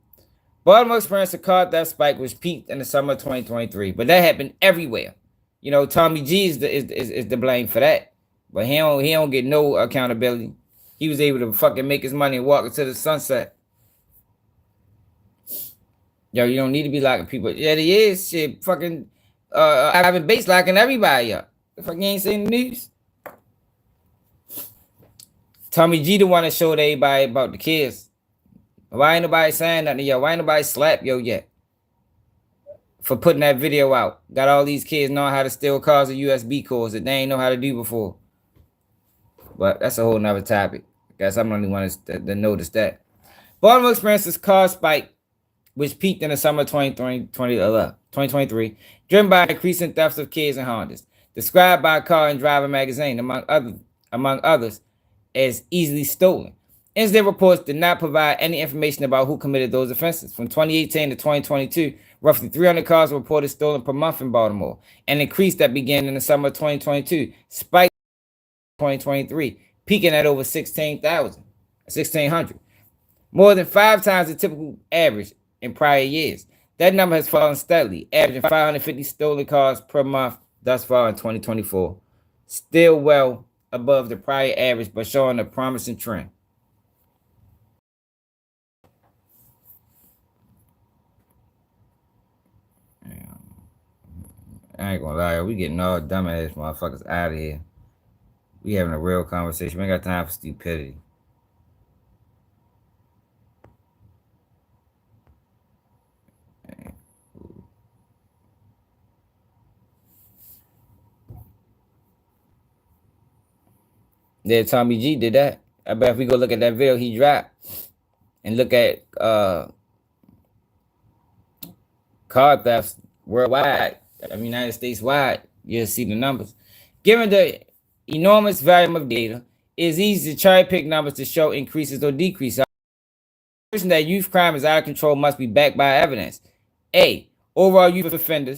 Baltimore experienced a car theft spike which peaked in the summer of 2023, but that happened everywhere. You know, Tommy G is the blame for that, but he don't get no accountability. He was able to fucking make his money and walk into the sunset. Yo, you don't need to be locking people. Yeah, he is. Shit, fucking Ivan Bates locking everybody up. Fucking ain't seen the news. Tommy G the one that showed everybody about the kids. Why ain't nobody saying nothing, yo? Why ain't nobody slap yo yet? for putting that video out. Got all these kids knowing how to steal cars with USB cords that they ain't know how to do before. But that's a whole nother topic. I guess I'm the only one that noticed that. Baltimore experienced this car spike, which peaked in the summer of 2023, driven by increasing thefts of kids and Hondas, described by Car and Driver magazine, among others, as easily stolen. Incident reports did not provide any information about who committed those offenses. From 2018 to 2022, roughly 300 cars were reported stolen per month in Baltimore, an increase that began in the summer of 2022, spiked in 2023, peaking at over 1,600. More than 5 times the typical average in prior years. That number has fallen steadily, averaging 550 stolen cars per month thus far in 2024. Still well above the prior average, but showing a promising trend. I ain't gonna lie, we getting all dumbass motherfuckers out of here. We having a real conversation. We ain't got time for stupidity. Yeah, Tommy G did that. I bet if we go look at that video he dropped and look at car thefts worldwide, United States wide, you'll see the numbers. Given the enormous volume of data, it is easy to cherry pick numbers to show increases or decreases. The notion that youth crime is out of control must be backed by evidence. A. Overall youth offending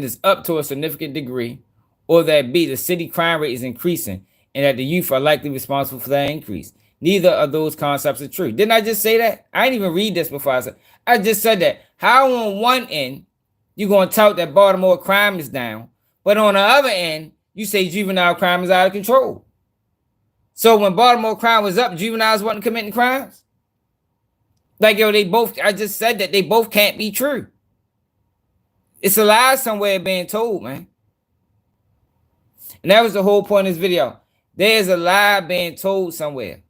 is up to a significant degree, or that B. The city crime rate is increasing and that the youth are likely responsible for that increase. Neither of those concepts are true. Didn't I just say that? I didn't even read this before. I just said that. How on one end you're going to tout that Baltimore crime is down, but on the other end you say juvenile crime is out of control. So when Baltimore crime was up, juveniles wasn't committing crimes? Like, yo, they both, I just said that they both can't be true. It's a lie somewhere being told, man. And that was the whole point of this video. There's a lie being told somewhere.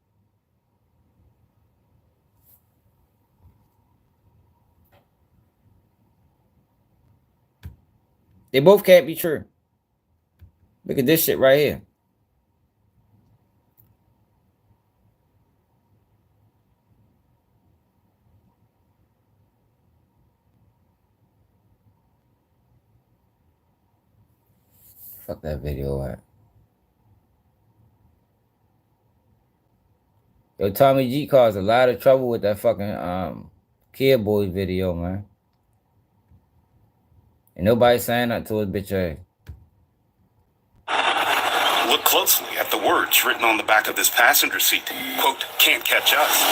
They both can't be true. Look at this shit right here. Fuck that video out. Yo, Tommy G caused a lot of trouble with that fucking Kid Boy video, man. And nobody saying nothing to his bitch ass. Look closely at the words written on the back of this passenger seat. Quote, can't catch us.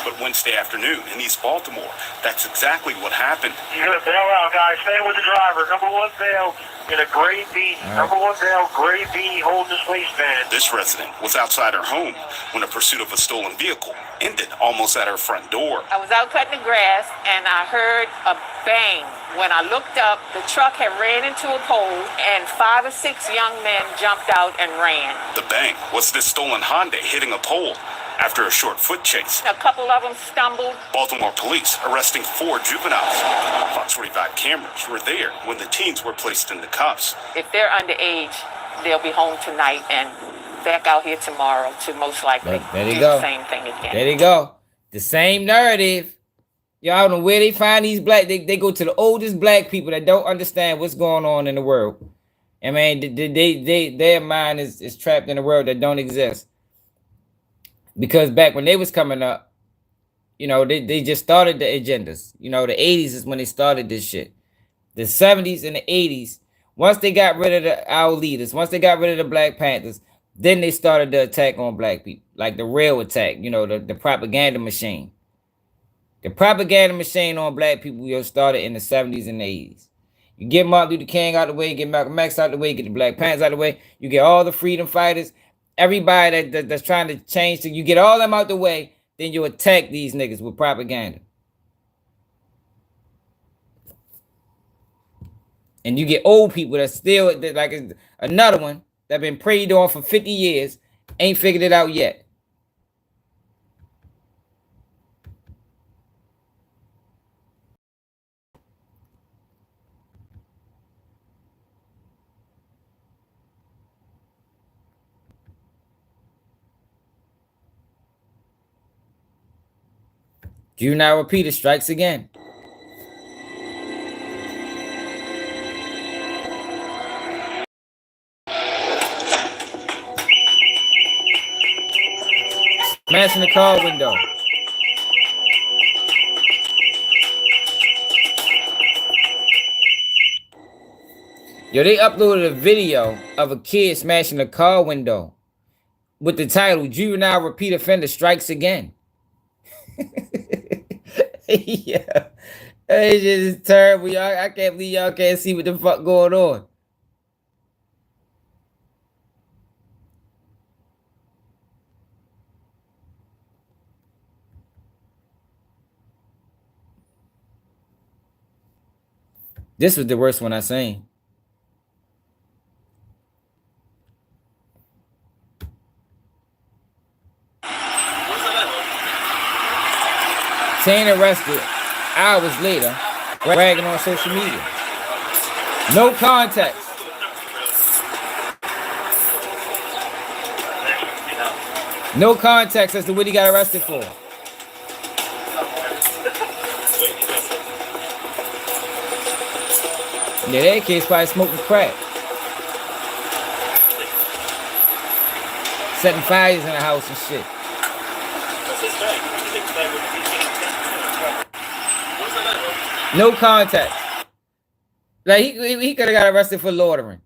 But Wednesday afternoon in East Baltimore, that's exactly what happened. You're going to bail out, guys. Stay with the driver. Number 1 bail in a gray B. Number 1 bail, gray B, holding his waistband. This resident was outside her home when a pursuit of a stolen vehicle ended almost at her front door. I was out cutting the grass and I heard a bang. When I looked up, the truck had ran into a pole and 5 or 6 young men jumped out and ran. The bang was this stolen Hyundai hitting a pole after a short foot chase. A couple of them stumbled. Baltimore police arresting 4 juveniles. Fox 45 cameras were there when the teens were placed in the cuffs. If they're underage, they'll be home tonight and back out here tomorrow to most likely do the same thing again. There you go. The same narrative. Y'all know where they find these black. They go to the oldest black people that don't understand what's going on in the world. I mean, their mind is trapped in a world that don't exist. Because back when they was coming up, you know, they just started the agendas. You know, the 80s is when they started this shit. The 70s and the 80s, once they got rid of our leaders, once they got rid of the Black Panthers, then they started the attack on black people. Like the real attack, you know, the propaganda machine. The propaganda machine on black people started in the 70s and the 80s. You get Martin Luther King out the way, get Malcolm X out the way, get the Black Panthers out the way, you get all the freedom fighters, everybody that's trying to change things, you get all them out the way, then you attack these niggas with propaganda. And you get old people that still, like another one that been preyed on for 50 years, ain't figured it out yet. Juvenile repeater strikes again. Smashing the car window. Yo, they uploaded a video of a kid smashing a car window with the title, Juvenile Repeat Offender Strikes Again. Yeah. It's just terrible, y'all. I can't believe y'all can't see what the fuck going on. This was the worst one I seen. Saying arrested hours later, bragging on social media. No context. No context as to what he got arrested for. Yeah, that kid's probably smoking crack. Setting fires in the house and shit. No context. Like he could have got arrested for loitering.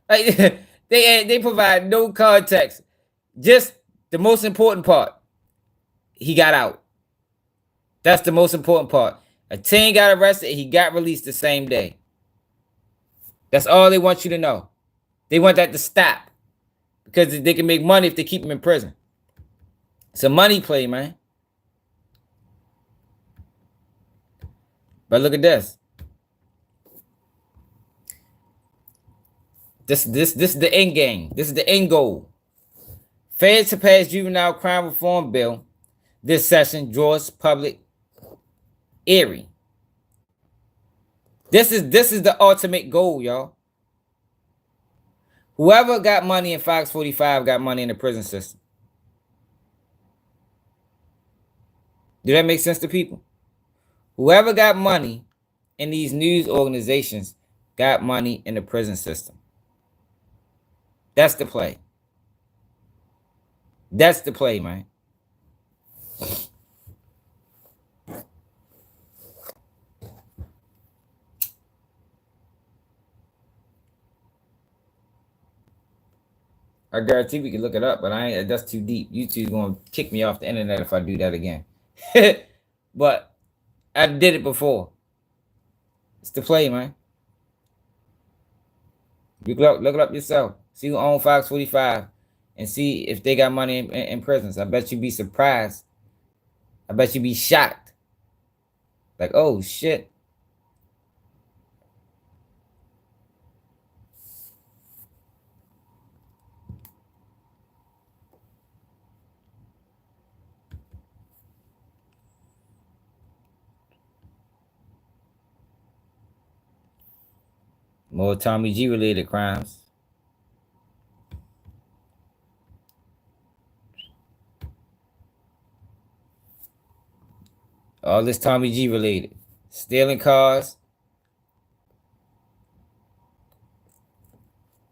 Like they provide no context. Just the most important part. He got out. That's the most important part. A teen got arrested and he got released the same day. That's all they want you to know. They want that to stop. Because they can make money if they keep him in prison. It's a money play, man. But look at this. This is the end game. This is the end goal. Feds to pass juvenile crime reform bill this session draws public eerie. This is the ultimate goal, y'all. Whoever got money in Fox 45 got money in the prison system. Do that make sense to people? Whoever got money in these news organizations got money in the prison system. That's the play. That's the play, man. I guarantee we can look it up, but I ain't. That's too deep. YouTube's gonna kick me off the internet if I do that again. But I did it before. It's the play, man. Look it up yourself. See who owns Fox 45 and see if they got money in prisons. I bet you'd be surprised. I bet you'd be shocked. Like, oh shit. More Tommy G related crimes. All this Tommy G related. Stealing cars.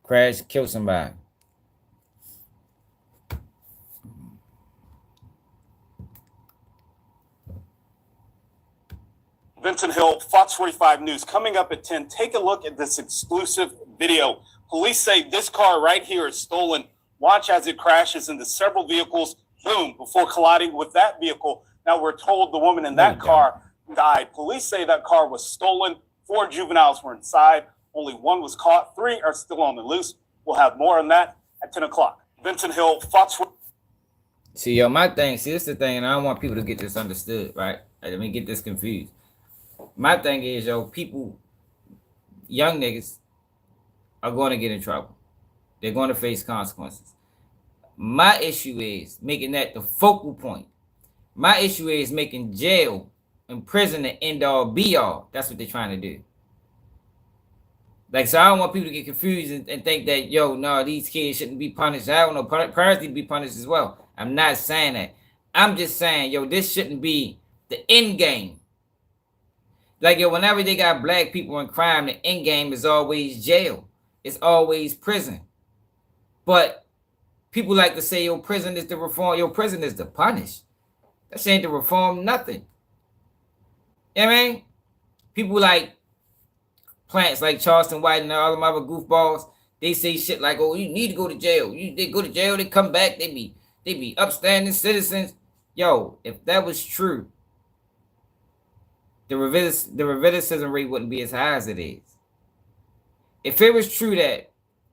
Crash, kill somebody. Vincent Hill, Fox 45 News. Coming up at 10, take a look at this exclusive video. Police say this car right here is stolen. Watch as it crashes into several vehicles, boom, before colliding with that vehicle. Now we're told the woman in that car died. Police say that car was stolen. 4 juveniles were inside. Only 1 was caught. 3 are still on the loose. We'll have more on that at 10 o'clock. Vincent Hill, Fox 45. See, yo, my thing, see, this is the thing, and I don't want people to get this understood, right? I mean, get this confused. My thing is, yo, people, young niggas are going to get in trouble. They're going to face consequences. My issue is making that the focal point. My issue is making jail and prison the end all be all. That's what they're trying to do. Like, so I don't want people to get confused and think that, yo, no, these kids shouldn't be punished. I don't know, parents need to be punished as well. I'm not saying that. I'm just saying, yo, this shouldn't be The end game. Like, yo, whenever they got black people in crime, the end game is always jail. It's always prison. But people like to say, yo, prison is the reform. Yo, prison is the punish. That shit ain't the reform nothing. You know what I mean? People like plants like Charleston White and all them other goofballs, they say shit like, oh, you need to go to jail. They go to jail, they come back, they be upstanding citizens. Yo, if that was true, the recidivism rate wouldn't be as high as it is. If it was true that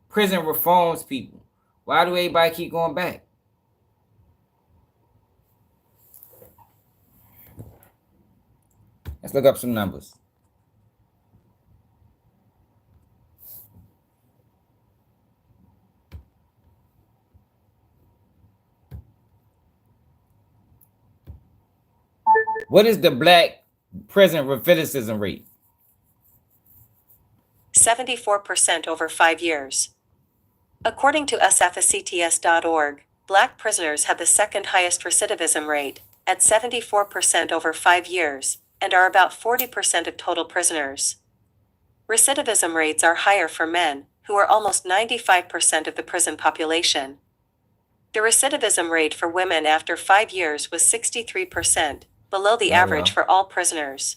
prison reforms people, why do everybody keep going back? Let's look up some numbers. What is the black prison recidivism rate? 74% over 5 years. According to sfacts.org, black prisoners have the second highest recidivism rate, at 74% over 5 years, and are about 40% of total prisoners. Recidivism rates are higher for men, who are almost 95% of the prison population. The recidivism rate for women after 5 years was 63%, below the average for all prisoners.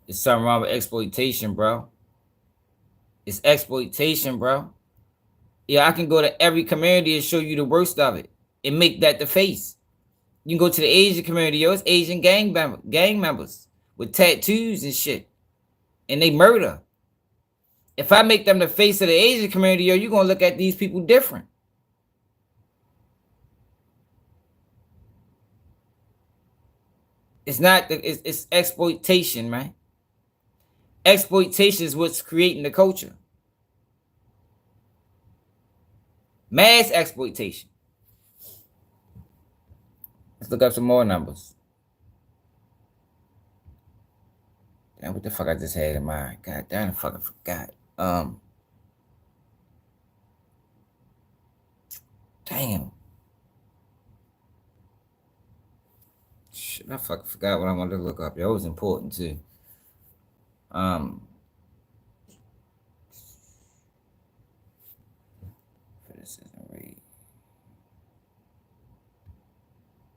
It's something wrong with exploitation, bro. It's exploitation, bro. Yeah, I can go to every community and show you the worst of it and make that the face. You can go to the Asian community, yo, it's Asian gang members with tattoos and shit. And they murder. If I make them the face of the Asian community, yo, you're going to look at these people different. It's not, it's exploitation, man. Exploitation is what's creating the culture. Mass exploitation. Let's look up some more numbers. Damn, what the fuck I just had in mind? God damn, I fucking forgot. Damn. Shit, I fucking forgot what I wanted to look up. Yo, it was important too.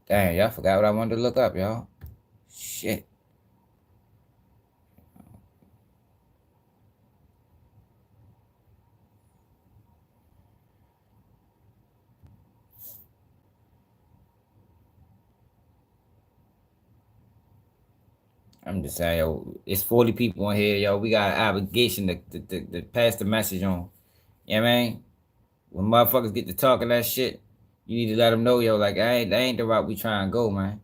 Damn, y'all forgot what I wanted to look up, y'all. Shit. I'm just saying, yo, it's 40 people on here, yo. We got an obligation to pass the message on. You know what I mean? When motherfuckers get to talking that shit, you need to let them know, yo, like, that ain't the route we trying to go, man.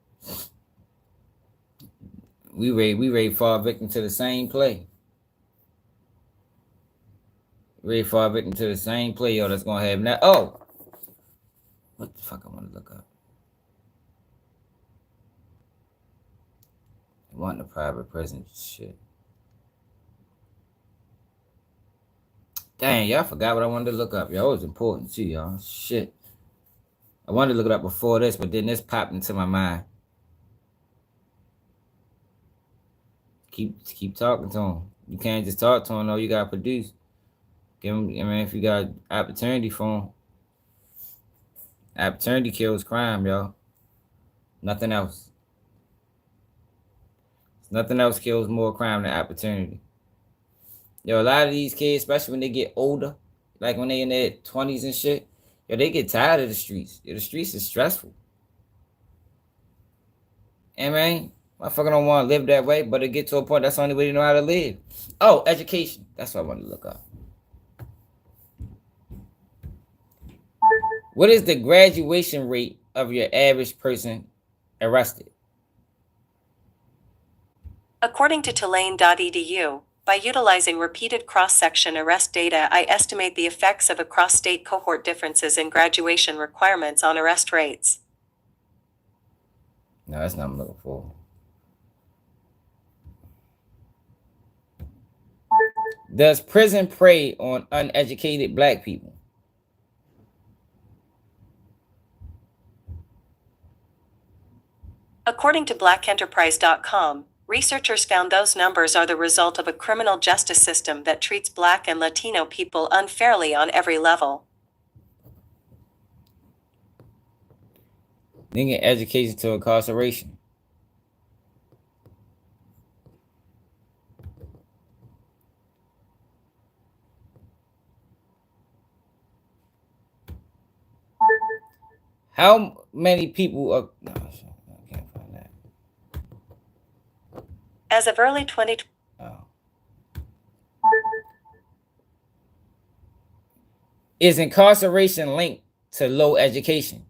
We ready to fall victim to the same play. Ready to fall victim to the same play, yo, that's gonna happen now. Oh! What the fuck I want to look up? I want the private prison shit. Dang, y'all forgot what I wanted to look up. Y'all, it was important too, y'all. Shit. I wanted to look it up before this, but then this popped into my mind. Keep talking to them. You can't just talk to them, though. You gotta produce. Give them, I mean, if you got opportunity for them. Opportunity kills crime, y'all. Nothing else. Nothing else kills more crime than opportunity. Yo, a lot of these kids, especially when they get older, like when they in their 20s and shit, yo, they get tired of the streets. Yo, the streets is stressful. And man, motherfucker don't want to live that way, but it get to a point, that's the only way you know how to live. Oh, education. That's what I want to look up. What is the graduation rate of your average person arrested? According to Tulane.edu, by utilizing repeated cross-section arrest data, I estimate the effects of across-state cohort differences in graduation requirements on arrest rates. No, that's not what I'm looking for. Does prison prey on uneducated black people? According to blackenterprise.com, researchers found those numbers are the result of a criminal justice system that treats Black and Latino people unfairly on every level. Linking education to incarceration. How many people are... No, I can't find that. As of early 2020, Is incarceration linked to low education?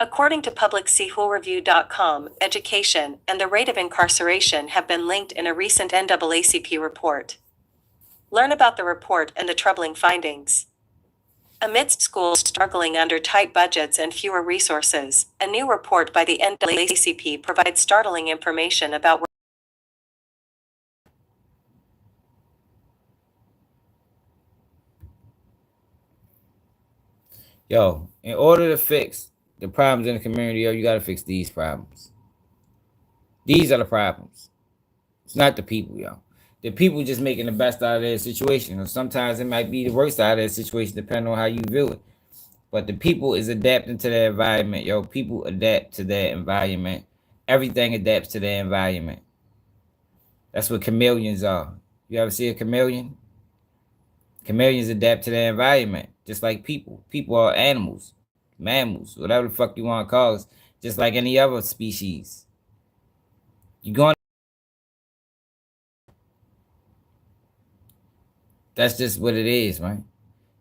according to publicschoolreview.com, education and the rate of incarceration have been linked in a recent NAACP report. Learn about the report and the troubling findings. Amidst schools struggling under tight budgets and fewer resources, a new report by the NAACP provides startling information about Yo, in order to fix the problems in the community, yo, you got to fix these problems. These are the problems. It's not the people, yo. The people just making the best out of their situation. Or sometimes it might be the worst out of their situation, depending on how you view it. But the people is adapting to their environment, yo. People adapt to their environment. Everything adapts to their environment. That's what chameleons are. You ever see a chameleon? Chameleons adapt to their environment, just like people. People are animals, mammals, whatever the fuck you want to call us, just like any other species. You're going. That's just what it is, right?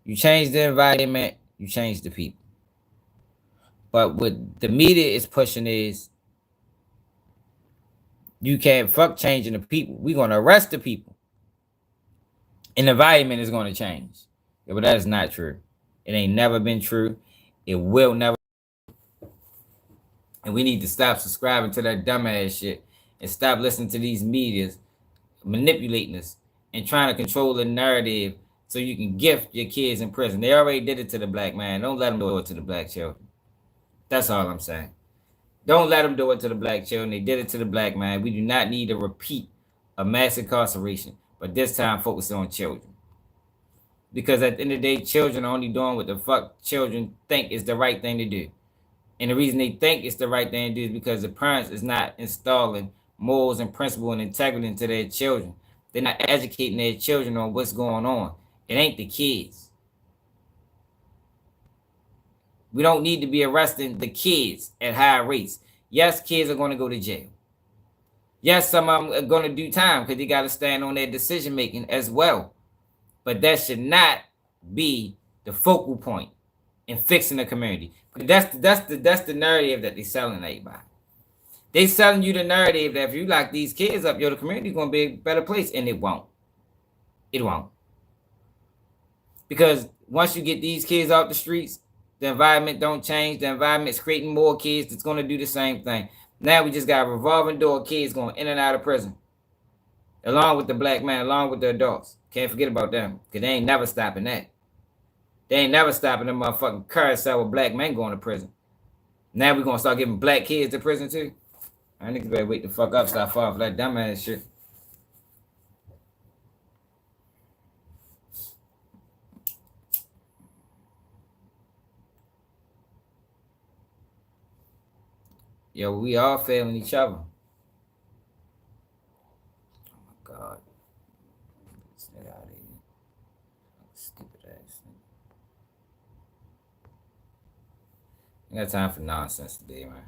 You change the environment, you change the people. But what the media is pushing is, you can't fuck changing the people. We're going to arrest the people. And the environment is going to change. Yeah, but that is not true. It ain't never been true. It will never. And we need to stop subscribing to that dumbass shit and stop listening to these medias manipulating us and trying to control the narrative so you can gift your kids in prison. They already did it to the black man. Don't let them do it to the black children. That's all I'm saying. Don't let them do it to the black children. They did it to the black man. We do not need a repeat of mass incarceration, but this time focus on children. Because at the end of the day, children are only doing what the fuck children think is the right thing to do. And the reason they think it's the right thing to do is because the parents is not installing morals and principle and integrity into their children. They're not educating their children on what's going on. It ain't the kids. We don't need to be arresting the kids at high rates. Yes, kids are going to go to jail. Yes, some of them are going to do time because they got to stand on their decision making as well. But that should not be the focal point in fixing the community. That's the narrative that they're selling everybody. They selling you the narrative that if you lock these kids up, the community going to be a better place, and it won't. It won't. Because once you get these kids off the streets, the environment don't change. The environment's creating more kids that's going to do the same thing. Now we just got a revolving door of kids going in and out of prison, along with the black man, along with the adults. Can't forget about them, because they ain't never stopping that. They ain't never stopping the motherfucking carousel with black men going to prison. Now we're going to start giving black kids to prison too? I niggas better wake the fuck up, stop falling for that dumbass shit. Yo, we all failing each other. Oh my God. Let's get out of here. Stupid ass thing. I got time for nonsense today, man.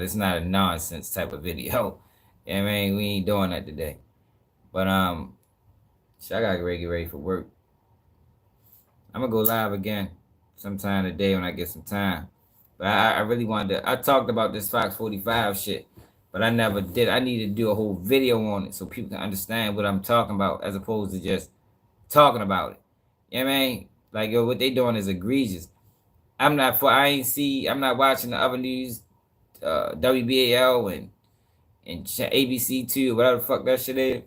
It's not a nonsense type of video. Yeah, I mean, we ain't doing that today. But shit, I gotta get ready for work. I'm gonna go live again sometime today when I get some time. But I really wanted to. I talked about this Fox 45 shit, but I never did. I need to do a whole video on it so people can understand what I'm talking about, as opposed to just talking about it. You know what I mean? Like, yo, what they doing is egregious. I'm not watching the other news, WBAL and ABC2, whatever the fuck that shit is.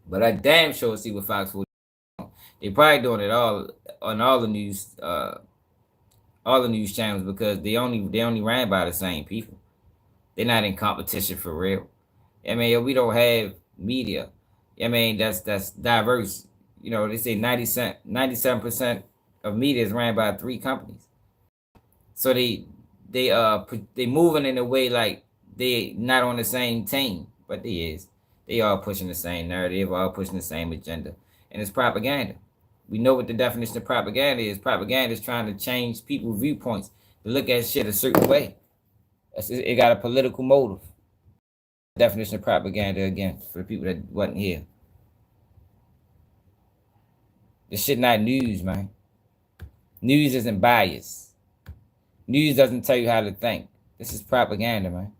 But I damn sure see what Fox 45. They probably doing it all on all the news all the news channels, because they only ran by the same people. They're not in competition for real. I mean, we don't have media. I mean, that's diverse. You know, they say 97% of media is ran by 3 companies. So they moving in a way like they not on the same team, but they is. They all pushing the same narrative, all pushing the same agenda, and it's propaganda. We know what the definition of propaganda is. Propaganda is trying to change people's viewpoints to look at shit a certain way. It got a political motive. Definition of propaganda again for the people that wasn't here. This shit not news, man. News isn't biased. News doesn't tell you how to think. This is propaganda, man.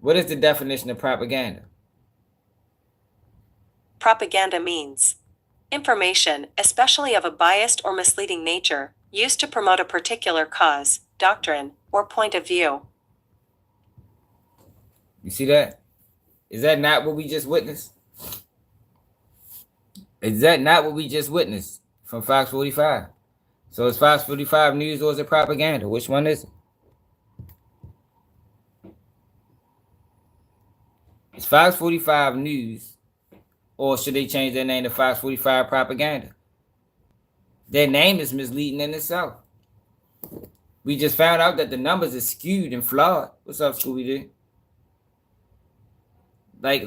What is the definition of propaganda? Propaganda means information, especially of a biased or misleading nature, used to promote a particular cause, doctrine, or point of view. You see that? Is that not what we just witnessed? Is that not what we just witnessed from Fox 45? So is Fox 45 news or is it propaganda? Which one is it? Is Fox 45 news, or should they change their name to Fox 45 propaganda? Their name is misleading in itself. We just found out that the numbers are skewed and flawed. What's up, Scooby Doo? Like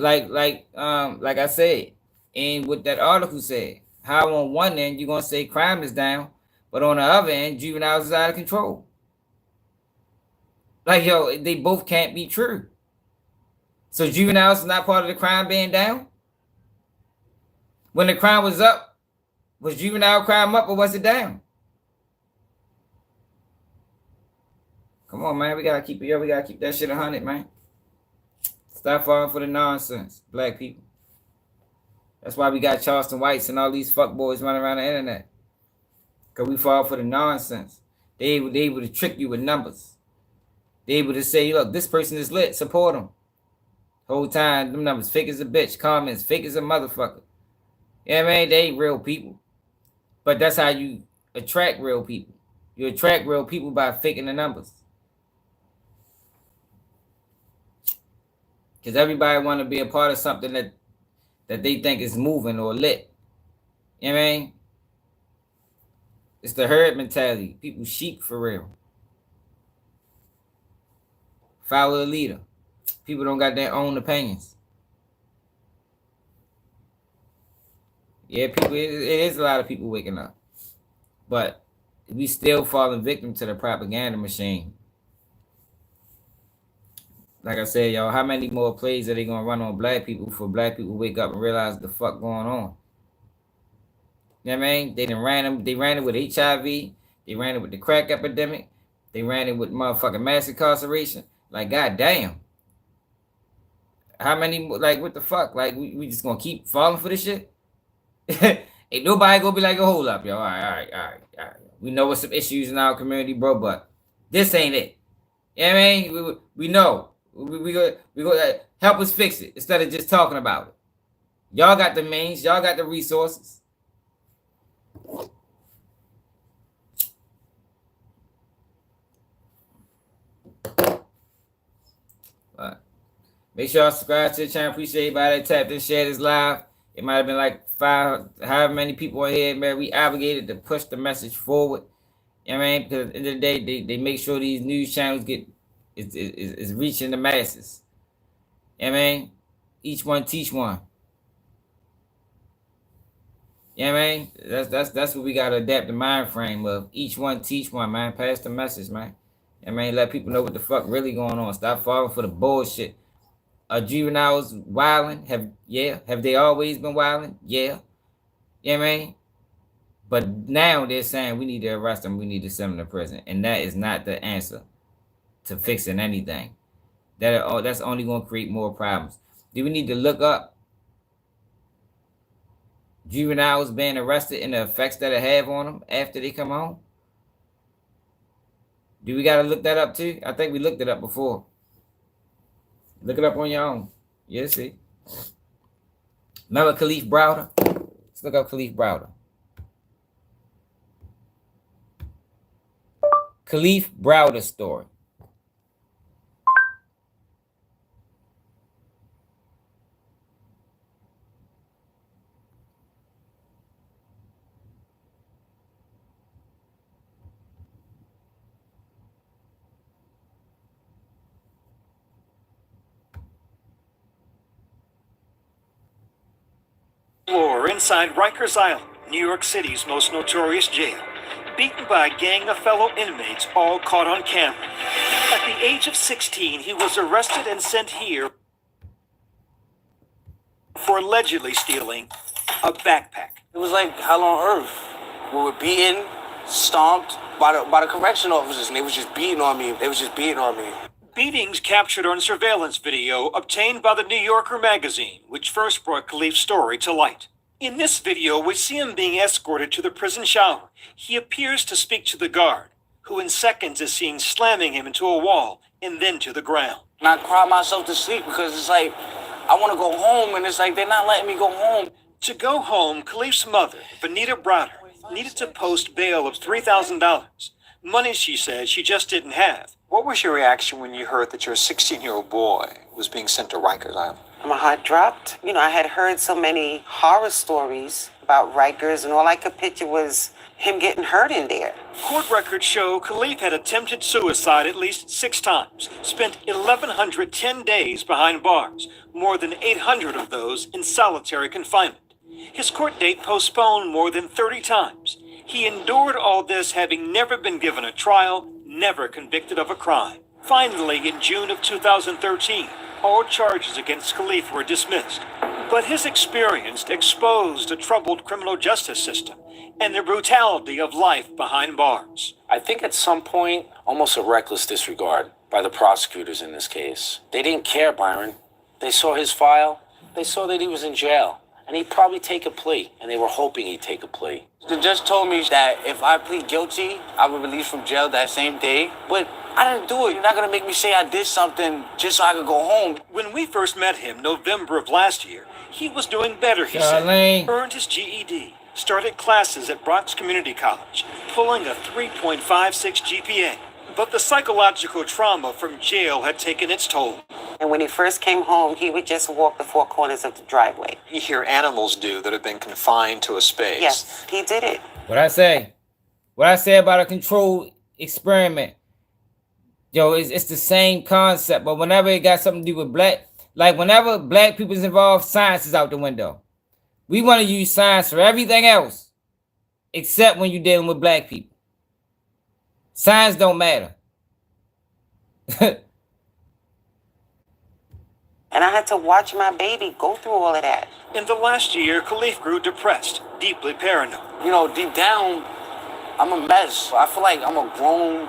I said, and what that article said, how on one end you're gonna say crime is down, but on the other end, juveniles is out of control. Like, yo, they both can't be true. So juveniles is not part of the crime being down? When the crime was up, was juvenile crime up or was it down? Come on, man. We gotta keep that shit 100, man. Stop falling for the nonsense, black people. That's why we got Charleston Whites and all these fuckboys running around the internet. Because we fall for the nonsense. They able to trick you with numbers. They able to say, look, this person is lit, support them. Whole time, them numbers fake as a bitch. Comments fake as a motherfucker. Yeah, man, they ain't real people. But that's how you attract real people. You attract real people by faking the numbers. Because everybody want to be a part of something that they think is moving or lit. You know what I mean? It's the herd mentality. People sheep for real. Follow the leader. People don't got their own opinions. Yeah, people. It is a lot of people waking up. But we still falling victim to the propaganda machine. Like I said, y'all, how many more plays are they gonna run on black people for black people to wake up and realize the fuck going on? You know what I mean? They ran it with HIV, they ran it with the crack epidemic, they ran it with motherfucking mass incarceration. Like, goddamn. How many, like, what the fuck? Like, we just gonna keep falling for this shit? Ain't nobody gonna be like, oh, hold up, yo. All right. We know what's some issues in our community, bro, but this ain't it. You know what I mean? We know. We go help us fix it instead of just talking about it. Y'all got the means, y'all got the resources. But make sure y'all subscribe to the channel. Appreciate everybody that tapped and shared this live. It might have been like 5, however many people are here, man. We obligated to push the message forward. You know what I mean? Because at the end of the day, they make sure these news channels is reaching the masses. You know what I mean? Each one teach one. You know what I mean? That's what we gotta adapt the mind frame of. Each one teach one, man. Pass the message, man. You know what I mean? Let people know what the fuck really going on. Stop falling for the bullshit. Are juveniles wilding? Have they always been wilding? Yeah. You know what I mean? But now they're saying we need to arrest them, we need to send them to prison. And that is not the answer to fixing anything. That's only going to create more problems. Do we need to look up juveniles being arrested and the effects that it have on them after they come home? Do we got to look that up too? I think we looked it up before. Look it up on your own. Yeah, see. Remember Khalif Browder? Let's look up Khalif Browder. Khalif Browder story. Floor inside Rikers Island, New York City's most notorious jail. Beaten by a gang of fellow inmates, all caught on camera. At the age of 16, he was arrested and sent here for allegedly stealing a backpack. It was like hell on earth. We were beaten, stomped by the correction officers, and they was just beating on me. Beatings captured on surveillance video obtained by the New Yorker magazine, which first brought Khalif's story to light. In this video, we see him being escorted to the prison shower. He appears to speak to the guard, who in seconds is seen slamming him into a wall and then to the ground. And I cried myself to sleep because it's like, I want to go home, and it's like they're not letting me go home. To go home, Khalif's mother, Benita Browder, needed to post bail of $3,000. Money, she said, she just didn't have. What was your reaction when you heard that your 16-year-old boy was being sent to Rikers Island? My heart dropped. You know, I had heard so many horror stories about Rikers, and all I could picture was him getting hurt in there. Court records show Khalif had attempted suicide at least 6 times, spent 1,110 days behind bars, more than 800 of those in solitary confinement. His court date postponed more than 30 times. He endured all this having never been given a trial, never convicted of a crime. Finally, in June of 2013, all charges against Khalif were dismissed. But his experience exposed a troubled criminal justice system and the brutality of life behind bars. I think at some point, almost a reckless disregard by the prosecutors in this case. They didn't care, Byron. They saw his file. They saw that he was in jail. And he'd probably take a plea, and they were hoping he'd take a plea. The judge told me that if I plead guilty, I would release from jail that same day. But I didn't do it. You're not going to make me say I did something just so I could go home. When we first met him, November of last year, he was doing better, he Charlene. said. Earned his GED, started classes at Bronx Community College, pulling a 3.56 GPA. But the psychological trauma from jail had taken its toll. And when he first came home, he would just walk the 4 corners of the driveway. You hear animals do that have been confined to a space. Yes, he did it. What I say about a controlled experiment, yo, it's the same concept. But whenever it got something to do with black, like whenever black people's involved, science is out the window. We want to use science for everything else, except when you're dealing with black people. Science don't matter. And I had to watch my baby go through all of that. In the last year, Khalif grew depressed, deeply paranoid. You know, deep down, I'm a mess. I feel like I'm a grown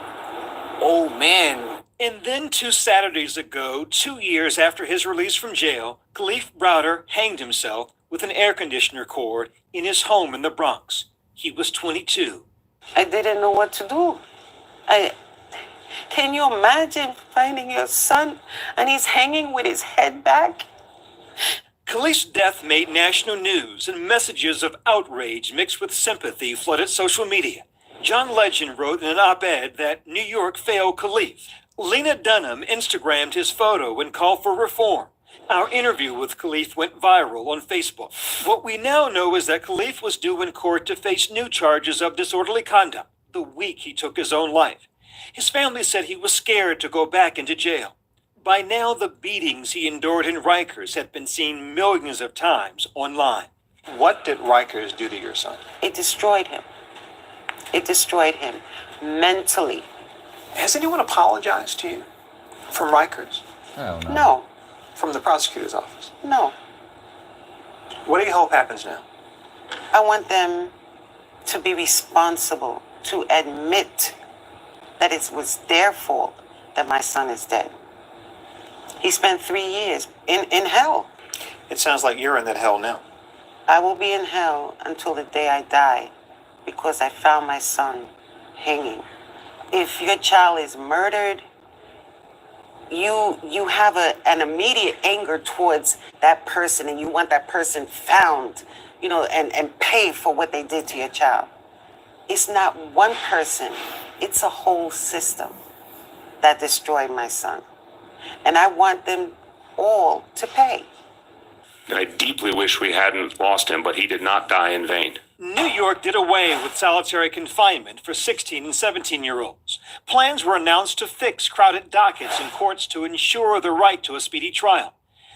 old man. And then 2 Saturdays ago, 2 years after his release from jail, Khalif Browder hanged himself with an air conditioner cord in his home in the Bronx. He was 22. I didn't know what to do. Can you imagine finding your son and he's hanging with his head back? Khalif's death made national news, and messages of outrage mixed with sympathy flooded social media. John Legend wrote in an op-ed that New York failed Khalif. Lena Dunham Instagrammed his photo and called for reform. Our interview with Khalif went viral on Facebook. What we now know is that Khalif was due in court to face new charges of disorderly conduct the week he took his own life. His family said he was scared to go back into jail. By now, the beatings he endured in Rikers had been seen millions of times online. What did Rikers do to your son? It destroyed him. It destroyed him mentally. Has anyone apologized to you from Rikers? I don't know. No, From the prosecutor's office? no. What do you hope happens now? I want them to be responsible, to admit that it was their fault that my son is dead. He spent 3 years in hell. It sounds like you're in that hell now. I will be in hell until the day I die because I found my son hanging. If your child is murdered, you have an immediate anger towards that person, and you want that person found, and pay for what they did to your child. It's not one person, It's a whole system that destroyed my son. And I want them all to pay. I deeply wish we hadn't lost him, but he did not die in vain. New York did away with solitary confinement for 16 and 17-year-olds. Plans were announced to fix crowded dockets in courts to ensure the right to a speedy trial.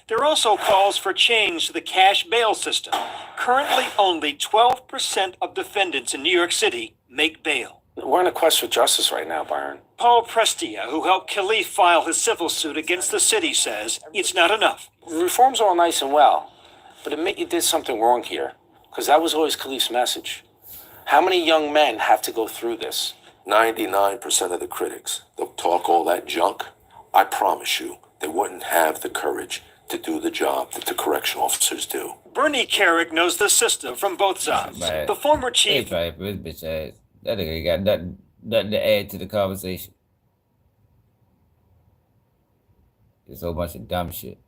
There are also calls for change to the cash bail system. Currently, only 12% of defendants in New York City make bail. We're on a quest for justice right now, Byron. Paul Prestia, who helped Khalif file his civil suit against the city, says it's not enough. Reform's all nice and well, but admit you did something wrong here, because that was always Khalif's message. How many young men have to go through this? 99% of the critics, they'll talk all that junk. I promise you, they wouldn't have the courage to do the job that the correction officers do. Bernie Carrick knows the system from both sides. The former chief... Hey, for his bitch ass. That nigga got nothing to add to the conversation. It's a whole bunch of dumb shit.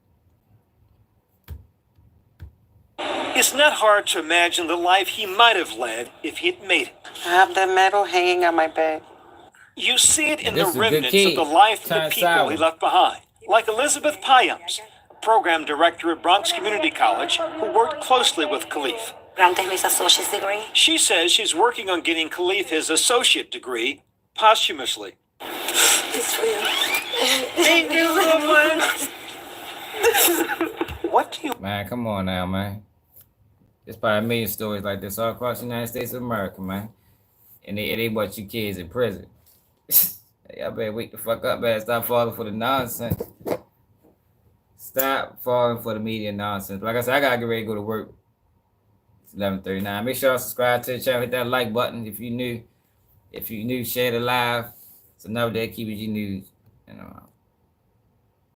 It's not hard to imagine the life he might have led if he'd made it. I have the medal hanging on my bed. You see it in This the is a good remnants of kid. the life and Turn the people sour. he left behind, like Elizabeth Payams, program director at Bronx Community College, who worked closely with Khalif. Granted his associate's degree. She says she's working on getting Khalif his associate degree posthumously. It's real. Thank you so much. What do you... Man, come on now, man. There's probably a million stories like this all across the United States of America, man. And they watch you kids in prison. Y'all better wake the fuck up, man. Stop falling for the nonsense. Stop falling for the media nonsense. Like I said, I gotta get ready to go to work. It's 11:39. Make sure you subscribe to the channel. Hit that like button if you new. If you new, share the live. It's another day of Keeping G News. And